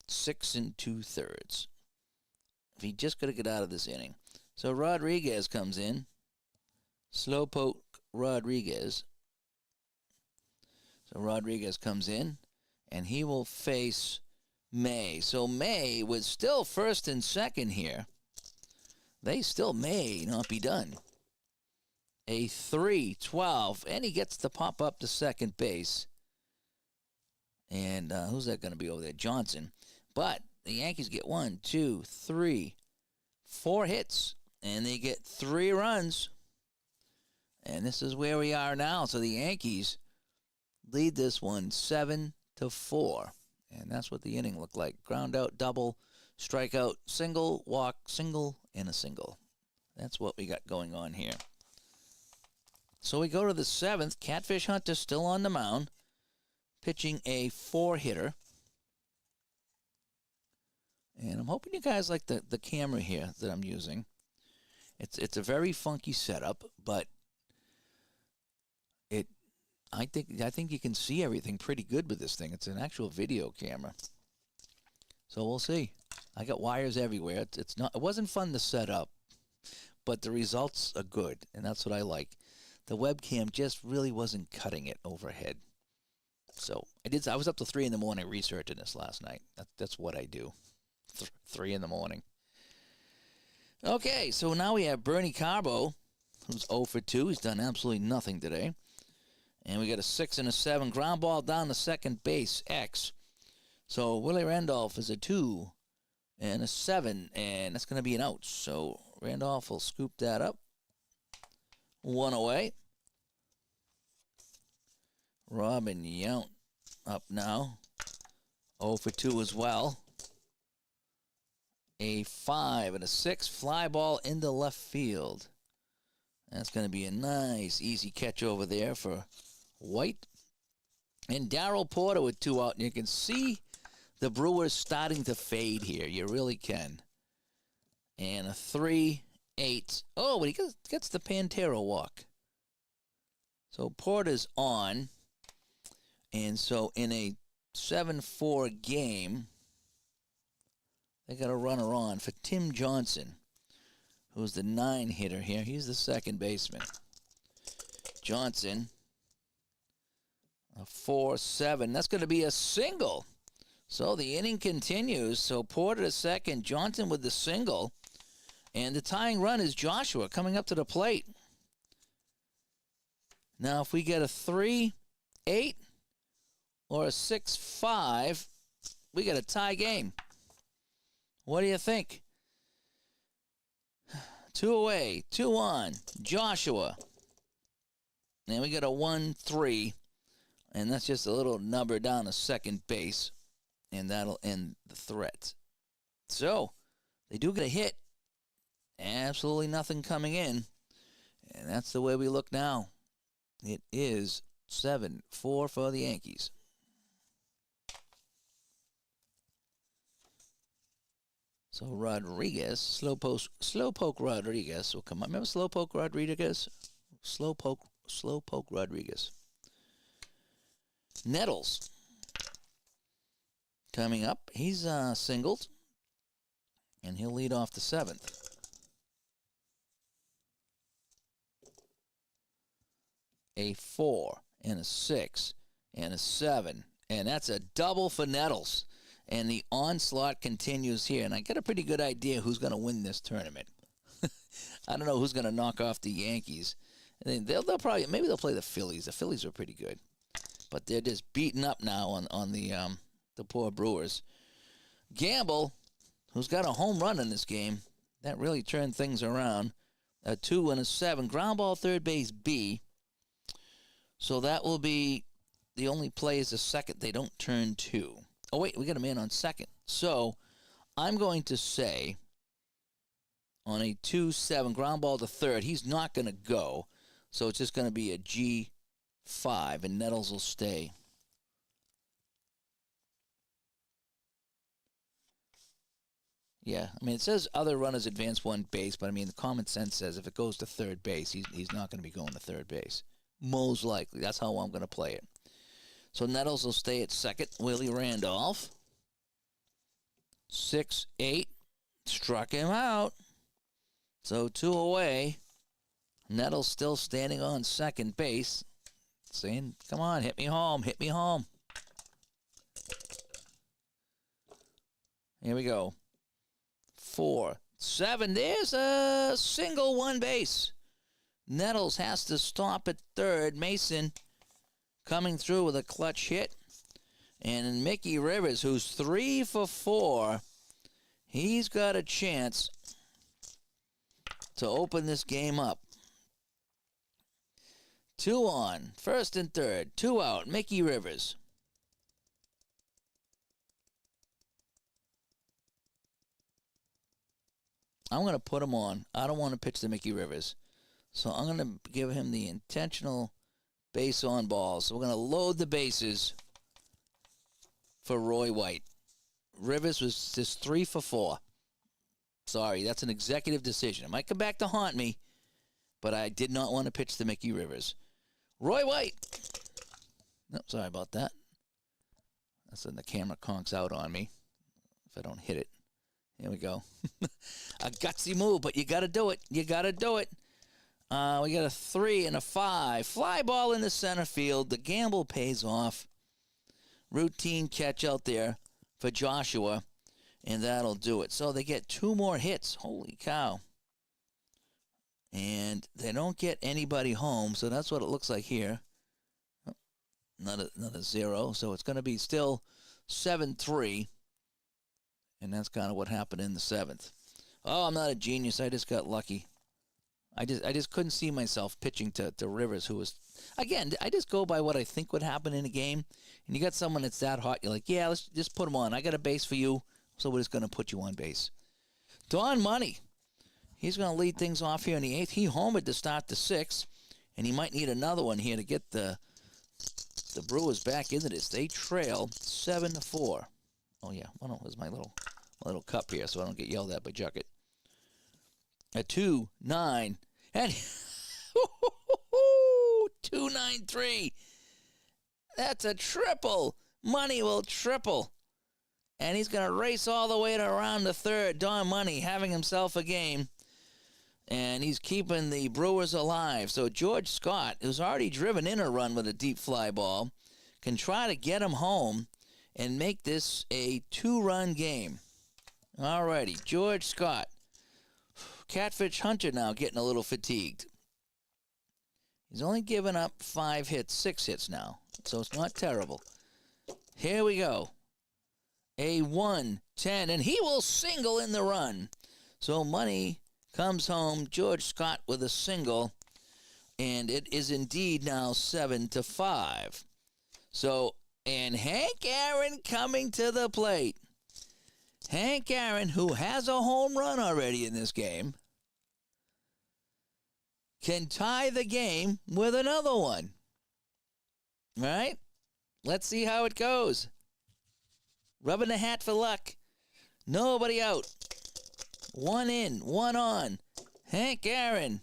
6 2/3. If he just got to get out of this inning. So Rodriguez comes in. Slowpoke Rodriguez. So Rodriguez comes in, and he will face May. So May was still first and second here. They still may not be done. A 3-12, and he gets to pop up to second base. And who's that going to be over there? Johnson. But the Yankees get 1, 2, 3, 4 hits, and they get 3 runs. And this is where we are now. So the Yankees lead this one 7-4. And that's what the inning looked like. Ground out, double, strikeout, single, walk, single, and a single. That's what we got going on here. So we go to the 7th. Catfish Hunter still on the mound, pitching a 4-hitter. And I'm hoping you guys like the camera here that I'm using. It's a very funky setup, but I think you can see everything pretty good with this thing. It's an actual video camera. So we'll see. I got wires everywhere. It wasn't fun to set up, but the results are good, and that's what I like. The webcam just really wasn't cutting it overhead. So I was up till 3 in the morning researching this last night. That's what I do. 3 in the morning. Okay, so now we have Bernie Carbo, who's 0 for 2. He's done absolutely nothing today. And we got a 6 and a 7. Ground ball down to second base, X. So Willie Randolph is a 2 and a 7, and that's going to be an out. So Randolph will scoop that up. 1 away. Robin Yount up now. 0 for 2 as well. A 5 and a 6. Fly ball into left field. That's going to be a nice, easy catch over there for White. And Darrell Porter with 2 out. And you can see the Brewers starting to fade here. You really can. And a 3-8. Oh, but he gets the Pantera walk. So Porter's on. And so in a 7-4 game, they got a runner on for Tim Johnson, who's the 9-hitter here. He's the second baseman. Johnson, a 4-7. That's going to be a single. So the inning continues. So Porter to second, Johnson with the single. And the tying run is Joshua coming up to the plate. Now, if we get a 3-8 or a 6-5, we got a tie game. What do you think? 2 away, 2 on, Joshua. And we got a 1-3, and that's just a little number down to second base, and that'll end the threat. So, they do get a hit. Absolutely nothing coming in, and that's the way we look now. It is 7-4 for the Yankees. So Rodriguez, Slowpoke Rodriguez will come up. Remember Slowpoke Rodriguez? Slowpoke Rodriguez. Nettles coming up. He's singled, and he'll lead off the 7th. A 4 and a 6 and a 7, and that's a double for Nettles. And the onslaught continues here. And I got a pretty good idea who's going to win this tournament. I don't know who's going to knock off the Yankees. And they'll probably, maybe they'll play the Phillies. The Phillies are pretty good. But they're just beaten up now on the poor Brewers. Gamble, who's got a home run in this game, that really turned things around. A 2 and a 7. Ground ball third base B. So that will be the only play is the second they don't turn 2. Oh, wait, we got a man on second. So I'm going to say on a 2-7 ground ball to third. He's not going to go, so it's just going to be a G5, and Nettles will stay. Yeah, I mean, it says other runners advance one base, but I mean, the common sense says if it goes to third base, he's not going to be going to third base. Most likely. That's how I'm going to play it. So Nettles will stay at second. Willie Randolph. 6-8. Struck him out. So 2 away. Nettles still standing on second base. Saying, come on, hit me home, hit me home. Here we go. 4-7. There's a single, one base. Nettles has to stop at third. Mason coming through with a clutch hit. And Mickey Rivers, who's 3 for 4, he's got a chance to open this game up. 2 on, first and third, 2 out, Mickey Rivers. I'm going to put him on. I don't want to pitch to Mickey Rivers. So I'm going to give him the intentional base on ball. So we're going to load the bases for Roy White. Rivers was just 3 for 4. Sorry, that's an executive decision. It might come back to haunt me, but I did not want to pitch to Mickey Rivers. Roy White. No, sorry about that. That's when the camera conks out on me if I don't hit it. Here we go. A gutsy move, but you got to do it. You got to do it. We got a 3 and a 5. Fly ball in the center field. The gamble pays off. Routine catch out there for Joshua, and that'll do it. So they get 2 more hits. Holy cow. And they don't get anybody home, so that's what it looks like here. Another 0, so it's going to be still 7-3. And that's kind of what happened in the 7th. Oh, I'm not a genius. I just got lucky. I just couldn't see myself pitching to Rivers, who was, again, I just go by what I think would happen in a game. And you got someone that's that hot, you're like, yeah, let's just put him on. I got a base for you, so we're just going to put you on base. Don Money. He's going to lead things off here in the 8th. He homered to start the 6th, and he might need another one here to get the Brewers back into this. They trail 7-4. Oh, yeah. Well, where's my little cup here so I don't get yelled at by Juckett. A 2-9. And 2-9-3. That's a triple. Money will triple. And he's going to race all the way to around the 3rd. Don Money having himself a game. And he's keeping the Brewers alive. So George Scott, who's already driven in a run with a deep fly ball, can try to get him home and make this a 2-run game. All righty, George Scott. Catfish Hunter now getting a little fatigued. He's only given up 5 hits, 6 hits now, so it's not terrible. Here we go. A 1-10, and he will single in the run. So Money comes home, George Scott with a single, and it is indeed now 7-5. So, and Hank Aaron coming to the plate. Hank Aaron, who has a home run already in this game, can tie the game with another one. All right? Let's see how it goes. Rubbing the hat for luck. Nobody out. 1 in, 1 on. Hank Aaron,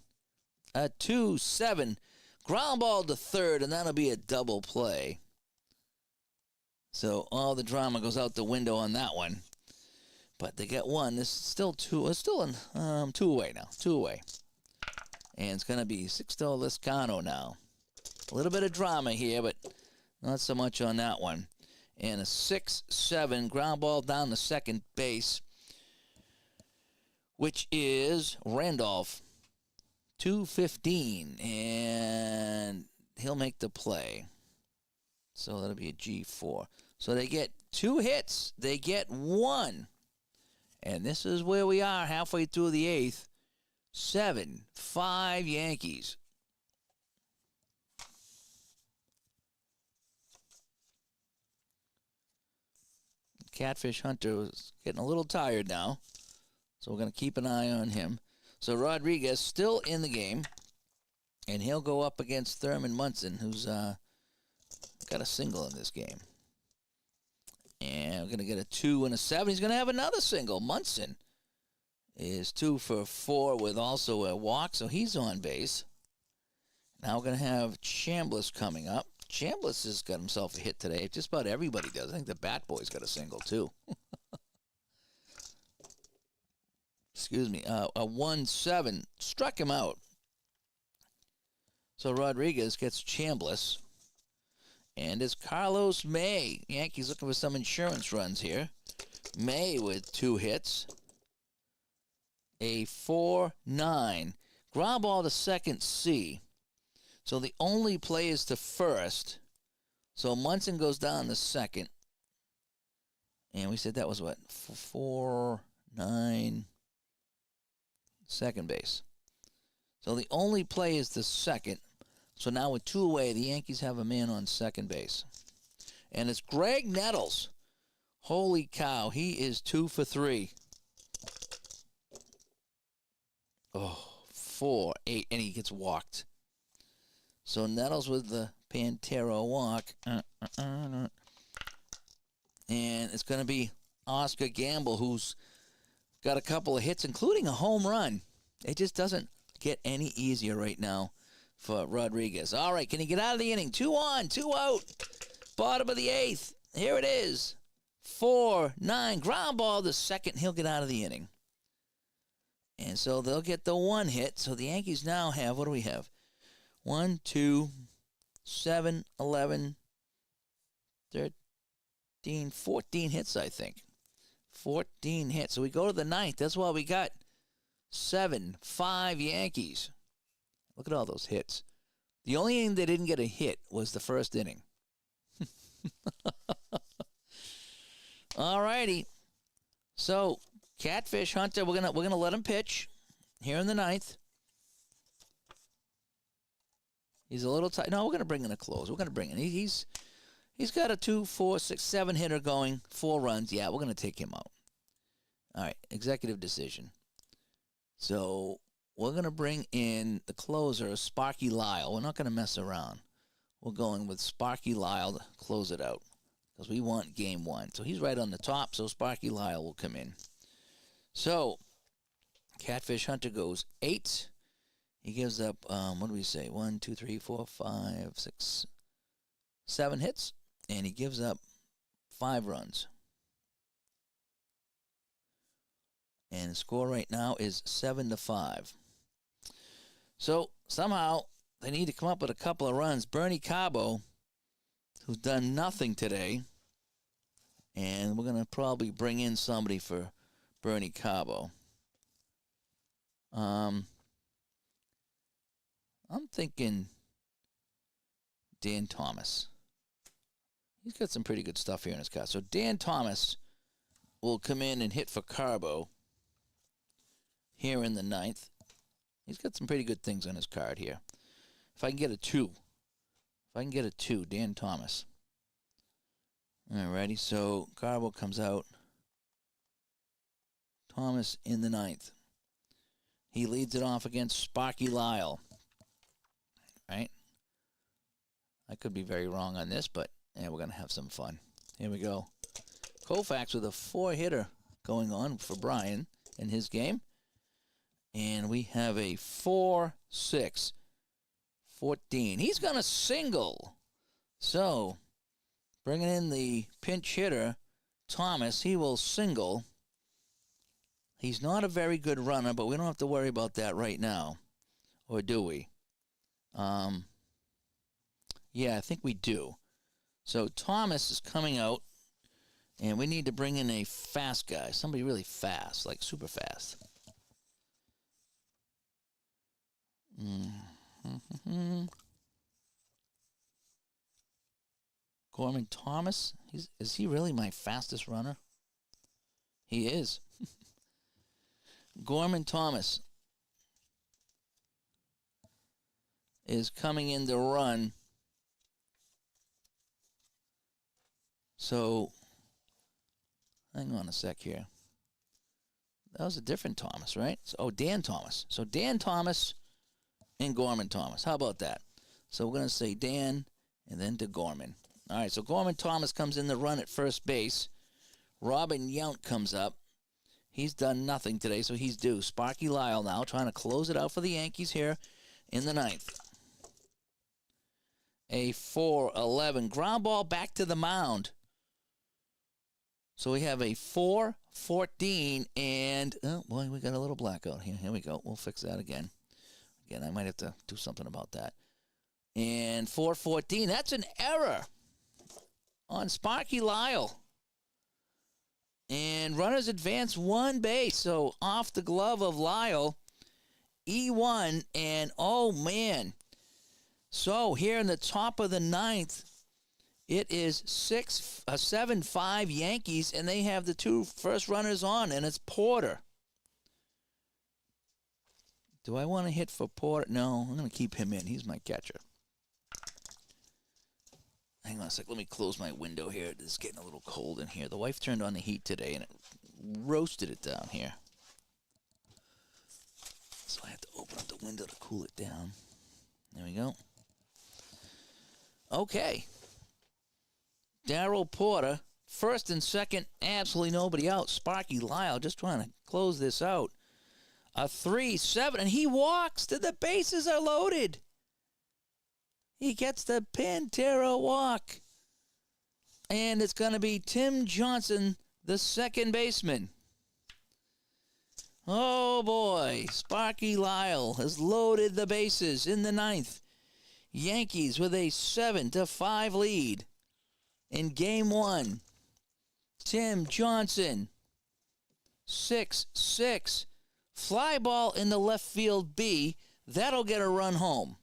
a 2-7. Ground ball to third, and that'll be a double play. So all the drama goes out the window on that one. But they get 1. This is still 2. It's still 2 away now. 2 away. And it's going to be Sixto Liscano now. A little bit of drama here, but not so much on that one. And a 6-7 ground ball down to second base, which is Randolph. 2-15. And he'll make the play. So that'll be a G4. So they get 2 hits. They get 1. And this is where we are halfway through the 8th. 7-5 Yankees. Catfish Hunter is getting a little tired now. So we're going to keep an eye on him. So Rodriguez still in the game, and he'll go up against Thurman Munson, who's got a single in this game. And we're going to get a 2 and a 7. He's going to have another single. Munson is 2 for 4 with also a walk, so he's on base. Now we're going to have Chambliss coming up. Chambliss has got himself a hit today. Just about everybody does. I think the Bat Boy's got a single, too. Excuse me. A 1-7 struck him out. So Rodriguez gets Chambliss. And it's Carlos May. Yankees looking for some insurance runs here. May with 2 hits. A 4-9. Ground ball to second C. So the only play is to first. So Munson goes down to second. And we said that was what? 4-9. Second base. So the only play is the second. So now with 2 away, the Yankees have a man on second base. And it's Greg Nettles. Holy cow, he is 2 for 3. Oh, 4, 8, and he gets walked. So Nettles with the Pantera walk. And it's going to be Oscar Gamble, who's got a couple of hits, including a home run. It just doesn't get any easier right now for Rodriguez. All right, can he get out of the inning? 2 on, 2 out. Bottom of the 8th. Here it is. 4-9. Ground ball to second. He'll get out of the inning. And so they'll get the 1 hit. So the Yankees now have, what do we have? 1, 2, 7, 11, 13, 14 hits, I think. 14 hits. So we go to the 9th. That's why we got 7-5 Yankees. Look at all those hits. The only inning they didn't get a hit was the first inning. All righty. So Catfish Hunter, we're gonna let him pitch here in the 9th. He's a little tight. No, we're gonna bring in a close. We're gonna bring in. He's got a 2, 4, 6, 7 hitter going, 4 runs. Yeah, we're gonna take him out. All right, executive decision. So we're going to bring in the closer, Sparky Lyle. We're not going to mess around. We're going with Sparky Lyle to close it out because we want game 1. So he's right on the top, so Sparky Lyle will come in. So Catfish Hunter goes 8. He gives up, what do we say, 1, 2, 3, 4, 5, 6, 7 hits, and he gives up 5 runs. And the score right now is 7-5. So somehow they need to come up with a couple of runs. Bernie Cabo, who's done nothing today, and we're going to probably bring in somebody for Bernie Cabo. I'm thinking Dan Thomas. He's got some pretty good stuff here in his card. So Dan Thomas will come in and hit for Carbo here in the 9th. He's got some pretty good things on his card here. If I can get a 2. Dan Thomas. Alrighty, so Carbo comes out. Thomas in the 9th. He leads it off against Sparky Lyle. Right? I could be very wrong on this, but yeah, we're going to have some fun. Here we go. Koufax with a 4-hitter going on for Brian in his game. And we have a 4-6, 14. He's going to single. So, bringing in the pinch hitter, Thomas, he will single. He's not a very good runner, but we don't have to worry about that right now. Or do we? Yeah, I think we do. So, Thomas is coming out, and we need to bring in a fast guy. Somebody really fast, like super fast. Gorman Thomas, is he really my fastest runner? He is. Gorman Thomas is coming in to run. So, hang on a sec here. That was a different Thomas, right? So, oh, Dan Thomas. So Dan Thomas and Gorman Thomas. How about that? So we're going to say Dan and then to Gorman. All right, so Gorman Thomas comes in the run at first base. Robin Yount comes up. He's done nothing today, so he's due. Sparky Lyle now trying to close it out for the Yankees here in the ninth. A 4-11 ground ball back to the mound. So we have a 4-14, and, oh, boy, we got a little blackout here. Here we go. We'll fix that again. Again, I might have to do something about that. And 4-14, that's an error on Sparky Lyle. And runners advance one base, so off the glove of Lyle, E1, and oh, man. So here in the top of the ninth, it is 7-5 Yankees, and they have the two first runners on, and it's Porter. Do I want to hit for Porter? No, I'm going to keep him in. He's my catcher. Hang on a sec. Let me close my window here. It's getting a little cold in here. The wife turned on the heat today, and it roasted it down here. So I have to open up the window to cool it down. There we go. Okay. Darryl Porter, first and second, absolutely nobody out. Sparky Lyle just trying to close this out. A 3-7, and he walks. The bases are loaded. He gets the Pantera walk. And it's going to be Tim Johnson, the second baseman. Oh, boy. Sparky Lyle has loaded the bases in the ninth. Yankees with a 7-5 lead in game one. Tim Johnson, 6-6. Fly ball in the left field B. That'll get a run home.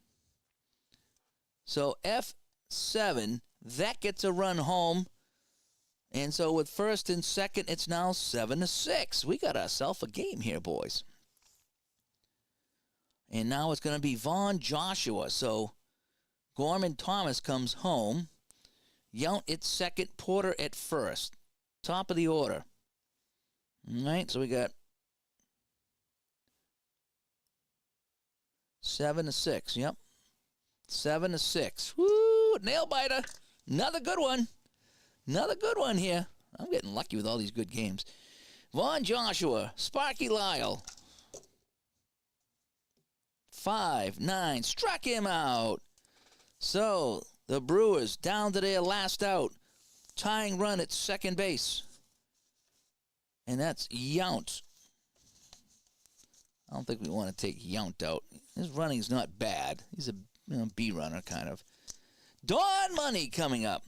So F7, that gets a run home. And so with first and second, it's now 7-6. We got ourselves a game here, boys. And now it's going to be Vaughn Joshua. So Gorman Thomas comes home. Yount at second, Porter at first. Top of the order. All right, so we got 7-6. Yep. 7-6. Woo! Nail biter. Another good one. Another good one here. I'm getting lucky with all these good games. Vaughn Joshua. Sparky Lyle. 5-9. Struck him out. So the Brewers down to their last out. Tying run at second base. And that's Yount. I don't think we want to take Yount out. His running's not bad. He's a B runner, kind of. Don Money coming up.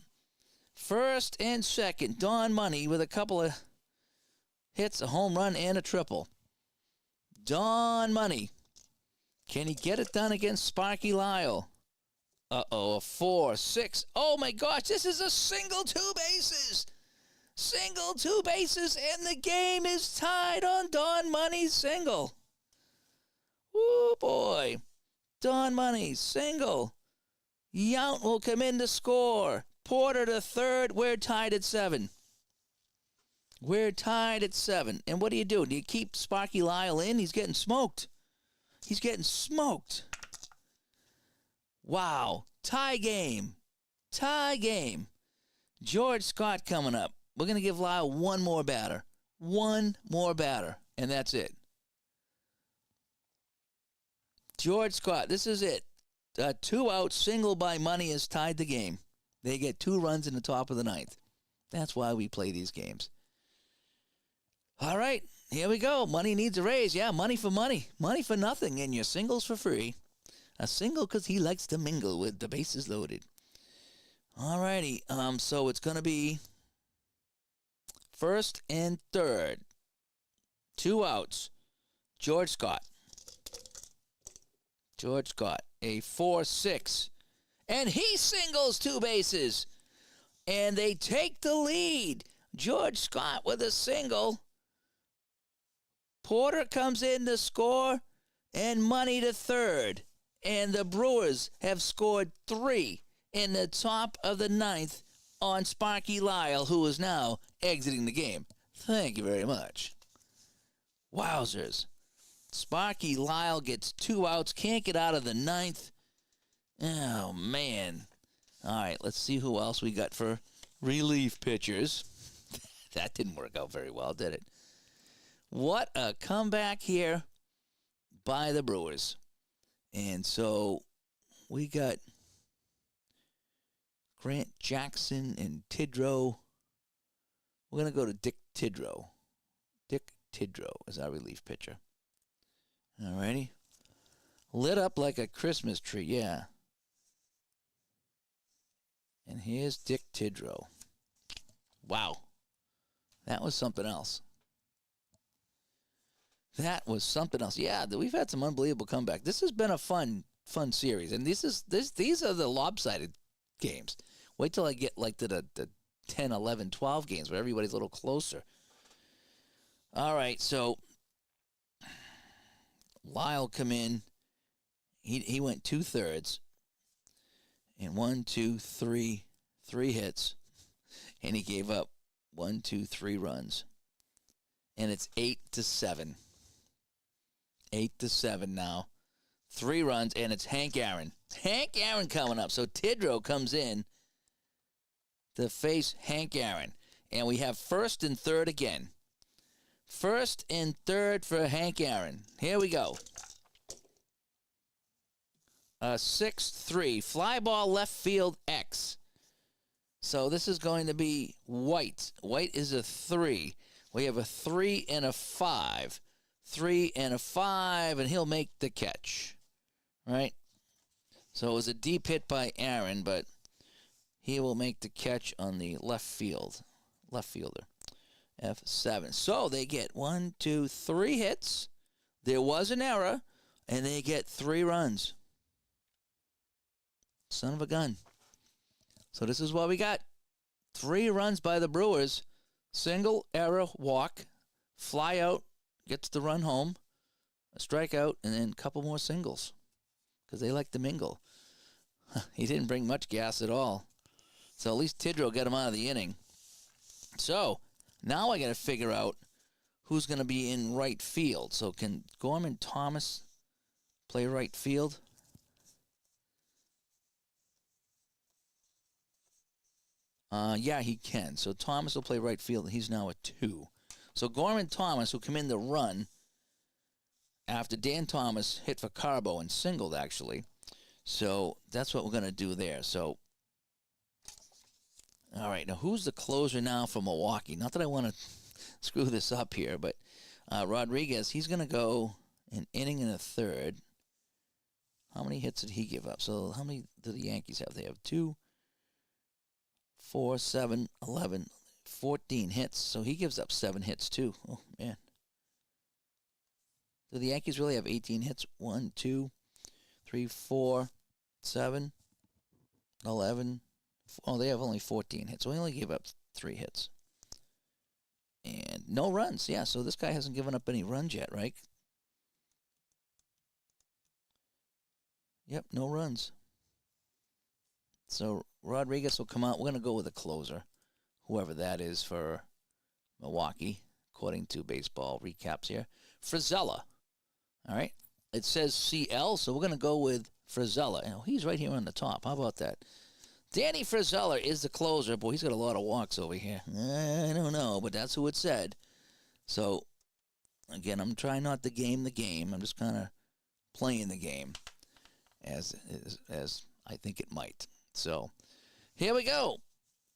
First and second. Don Money with a couple of hits, a home run, and a triple. Don Money. Can he get it done against Sparky Lyle? Uh-oh, a 4-6. Oh, my gosh, this is a single, two bases. Single, two bases, and the game is tied on Don Money's single. Woo, boy. Don Money, single. Yount will come in to score. Porter to third. We're tied at 7. We're tied at 7. And what do? Do you keep Sparky Lyle in? He's getting smoked. He's getting smoked. Wow. Tie game. Tie game. George Scott coming up. We're going to give Lyle one more batter. One more batter. And that's it. George Scott, this is it. A 2-out single by Money has tied the game. They get 2 runs in the top of the ninth. That's why we play these games. All right, here we go. Money needs a raise. Yeah, money for money. Money for nothing, and your singles for free. A single because he likes to mingle with the bases loaded. All righty, so it's going to be first and third. 2 outs. George Scott. George Scott, a 4-6. And he singles 2 bases. And they take the lead. George Scott with a single. Porter comes in to score. And Money to third. And the Brewers have scored 3 in the top of the ninth on Sparky Lyle, who is now exiting the game. Thank you very much. Wowzers. Sparky Lyle gets 2 outs. Can't get out of the ninth. Oh, man. All right, let's see who else we got for relief pitchers. That didn't work out very well, did it? What a comeback here by the Brewers. And so we got Grant Jackson and Tidrow. We're going to go to Dick Tidrow. Dick Tidrow is our relief pitcher. All righty. Lit up like a Christmas tree, yeah. And here's Dick Tidrow. Wow. That was something else. That was something else. Yeah, we've had some unbelievable comeback. This has been a fun series. And these are the lopsided games. Wait till I get like to the 10, 11, 12 games where everybody's a little closer. All right, so Lyle come in. He went 2/3. And 1, 2, 3 hits. And he gave up 1, 2, 3 runs. And it's 8-7. 8-7 now. 3 runs, and it's Hank Aaron. Hank Aaron coming up. So Tidrow comes in to face Hank Aaron. And we have first and third again. First and third for Hank Aaron. Here we go. 6-3. Fly ball left field X. So this is going to be White. White is a 3. We have a 3 and a 5. 3 and a 5, and he'll make the catch. Right? So it was a deep hit by Aaron, but he will make the catch on the left fielder. F7. So they get 1, 2, 3 hits. There was an error, and they get 3 runs. Son of a gun. So this is what we got. 3 runs by the Brewers. Single, error, walk, fly out, gets the run home, a strikeout, and then a couple more singles because they like to mingle. He didn't bring much gas at all. So at least Tidrow got him out of the inning. So now I got to figure out who's going to be in right field. So can Gorman Thomas play right field? Yeah, he can. So Thomas will play right field. He's now a 2. So Gorman Thomas will come in to run after Dan Thomas hit for Carbo and singled, actually. So that's what we're going to do there. So, all right. Now, who's the closer now for Milwaukee? Not that I want to screw this up here, but Rodriguez, he's going to go an inning and a third. How many hits did he give up? So how many do the Yankees have? They have 2, 4, 7, 11, 14 hits. So he gives up 7 hits too. Oh, man. Do the Yankees really have 18 hits? 1, 2, 3, 4, 7, 11. Oh, they have only 14 hits. So he only gave up 3 hits. And no runs. Yeah, so this guy hasn't given up any runs yet, right? Yep, no runs. So Rodriguez will come out. We're going to go with a closer, whoever that is for Milwaukee, according to baseball recaps here. Frizella. All right. It says CL, so we're going to go with Frizella. You know, he's right here on the top. How about that? Danny Frizella is the closer. Boy, he's got a lot of walks over here. I don't know, but that's who it said. So, again, I'm trying not to game the game. I'm just kind of playing the game as I think it might. So, here we go.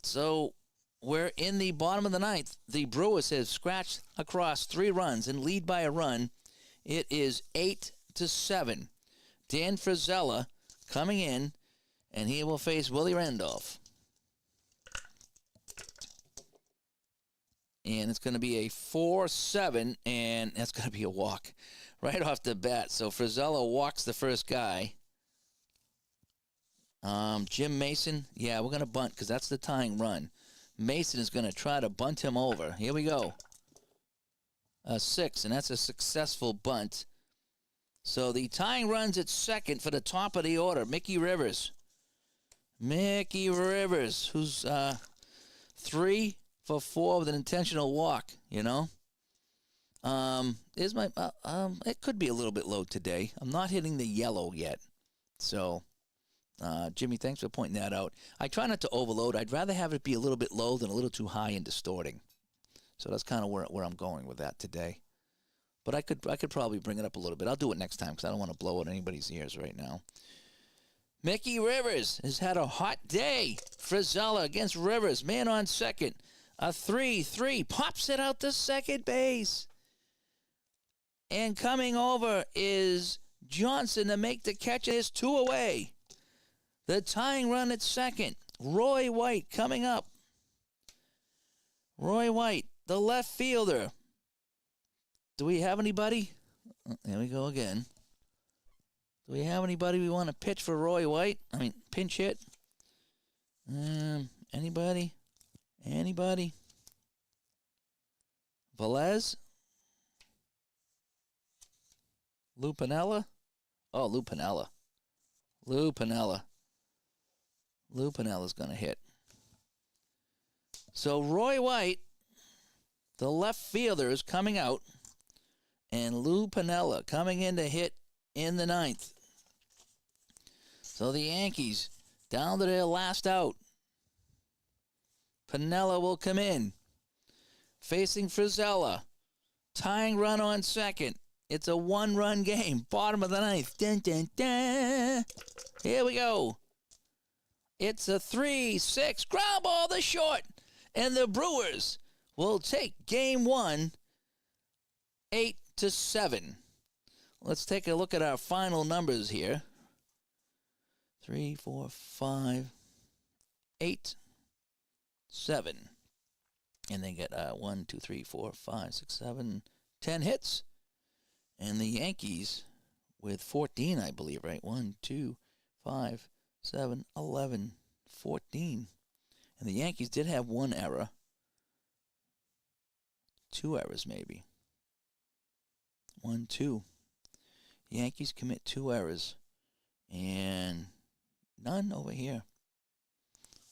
So, we're in the bottom of the ninth. The Brewers have scratched across 3 runs and lead by a run. It is 8-7. Dan Frizella coming in, and he will face Willie Randolph. And it's going to be a 4-7, and that's going to be a walk right off the bat. So Frizella walks the first guy. Jim Mason, yeah, we're going to bunt because that's the tying run. Mason is going to try to bunt him over. Here we go. 6, and that's a successful bunt. So the tying run's at second for the top of the order, Mickey Rivers. Mickey Rivers, who's 3 for 4 with an intentional walk, you know. Is my it could be a little bit low today. I'm not hitting the yellow yet. So, Jimmy, thanks for pointing that out. I try not to overload. I'd rather have it be a little bit low than a little too high and distorting. So that's kind of where I'm going with that today. But I could probably bring it up a little bit. I'll do it next time because I don't want to blow out anybody's ears right now. Mickey Rivers has had a hot day. Frizella against Rivers. Man on second. A 3-3. Pops it out to second base. And coming over is Johnson to make the catch. It's 2 away. The tying run at second. Roy White coming up. Roy White, the left fielder. Do we have anybody? There we go again. Do we have anybody we want to pitch for Roy White? I mean, pinch hit. Anybody? Anybody? Velez? Lou Piniella? Oh, Lou Piniella. Lou Piniella. Lou Piniella's going to hit. So Roy White, the left fielder, is coming out. And Lou Piniella coming in to hit in the 9th. So the Yankees down to their last out. Piniella will come in. Facing Frizella. Tying run on second. It's a 1-run game. Bottom of the 9th. Dun, dun, dun. Here we go. It's a 3-6 ground ball to short. And the Brewers will take game 1, 8-7. Let's take a look at our final numbers here. 3, 4, 5, 8, 7. And they get 1, 2, 3, 4, 5, 6, 7, 10 hits. And the Yankees with 14, I believe, right? 1, 2, 5, 7, 11, 14. And the Yankees did have 1 error. 2 errors, maybe. 1, 2. Yankees commit 2 errors. And none over here.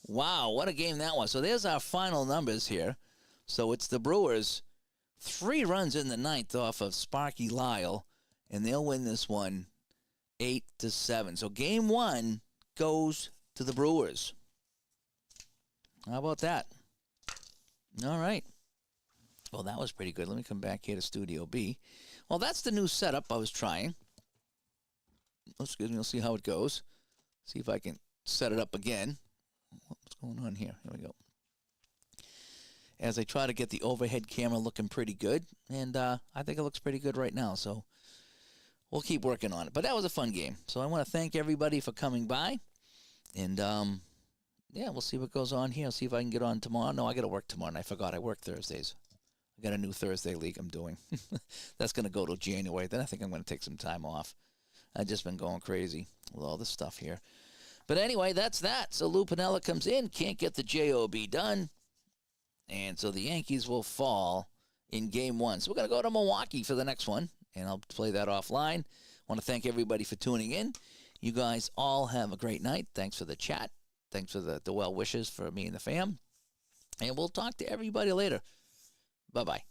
Wow, what a game that was. So there's our final numbers here. So it's the Brewers, 3 runs in the 9th off of Sparky Lyle, and they'll win this one 8-7. So game 1 goes to the Brewers. How about that? All right. Well, that was pretty good. Let me come back here to Studio B. Well, that's the new setup I was trying. Excuse me, we'll see how it goes. See if I can set it up again. What's going on here? Here we go. As I try to get the overhead camera looking pretty good. And I think it looks pretty good right now. So we'll keep working on it. But that was a fun game. So I want to thank everybody for coming by. And, yeah, we'll see what goes on here. I'll see if I can get on tomorrow. No, I got to work tomorrow. And I forgot I work Thursdays. I got a new Thursday league I'm doing. That's going to go till January. Then I think I'm going to take some time off. I've just been going crazy with all this stuff here. But anyway, that's that. So Lou Piniella comes in, can't get the job done. And so the Yankees will fall in game 1. So we're going to go to Milwaukee for the next one. And I'll play that offline. I want to thank everybody for tuning in. You guys all have a great night. Thanks for the chat. Thanks for the well wishes for me and the fam. And we'll talk to everybody later. Bye-bye.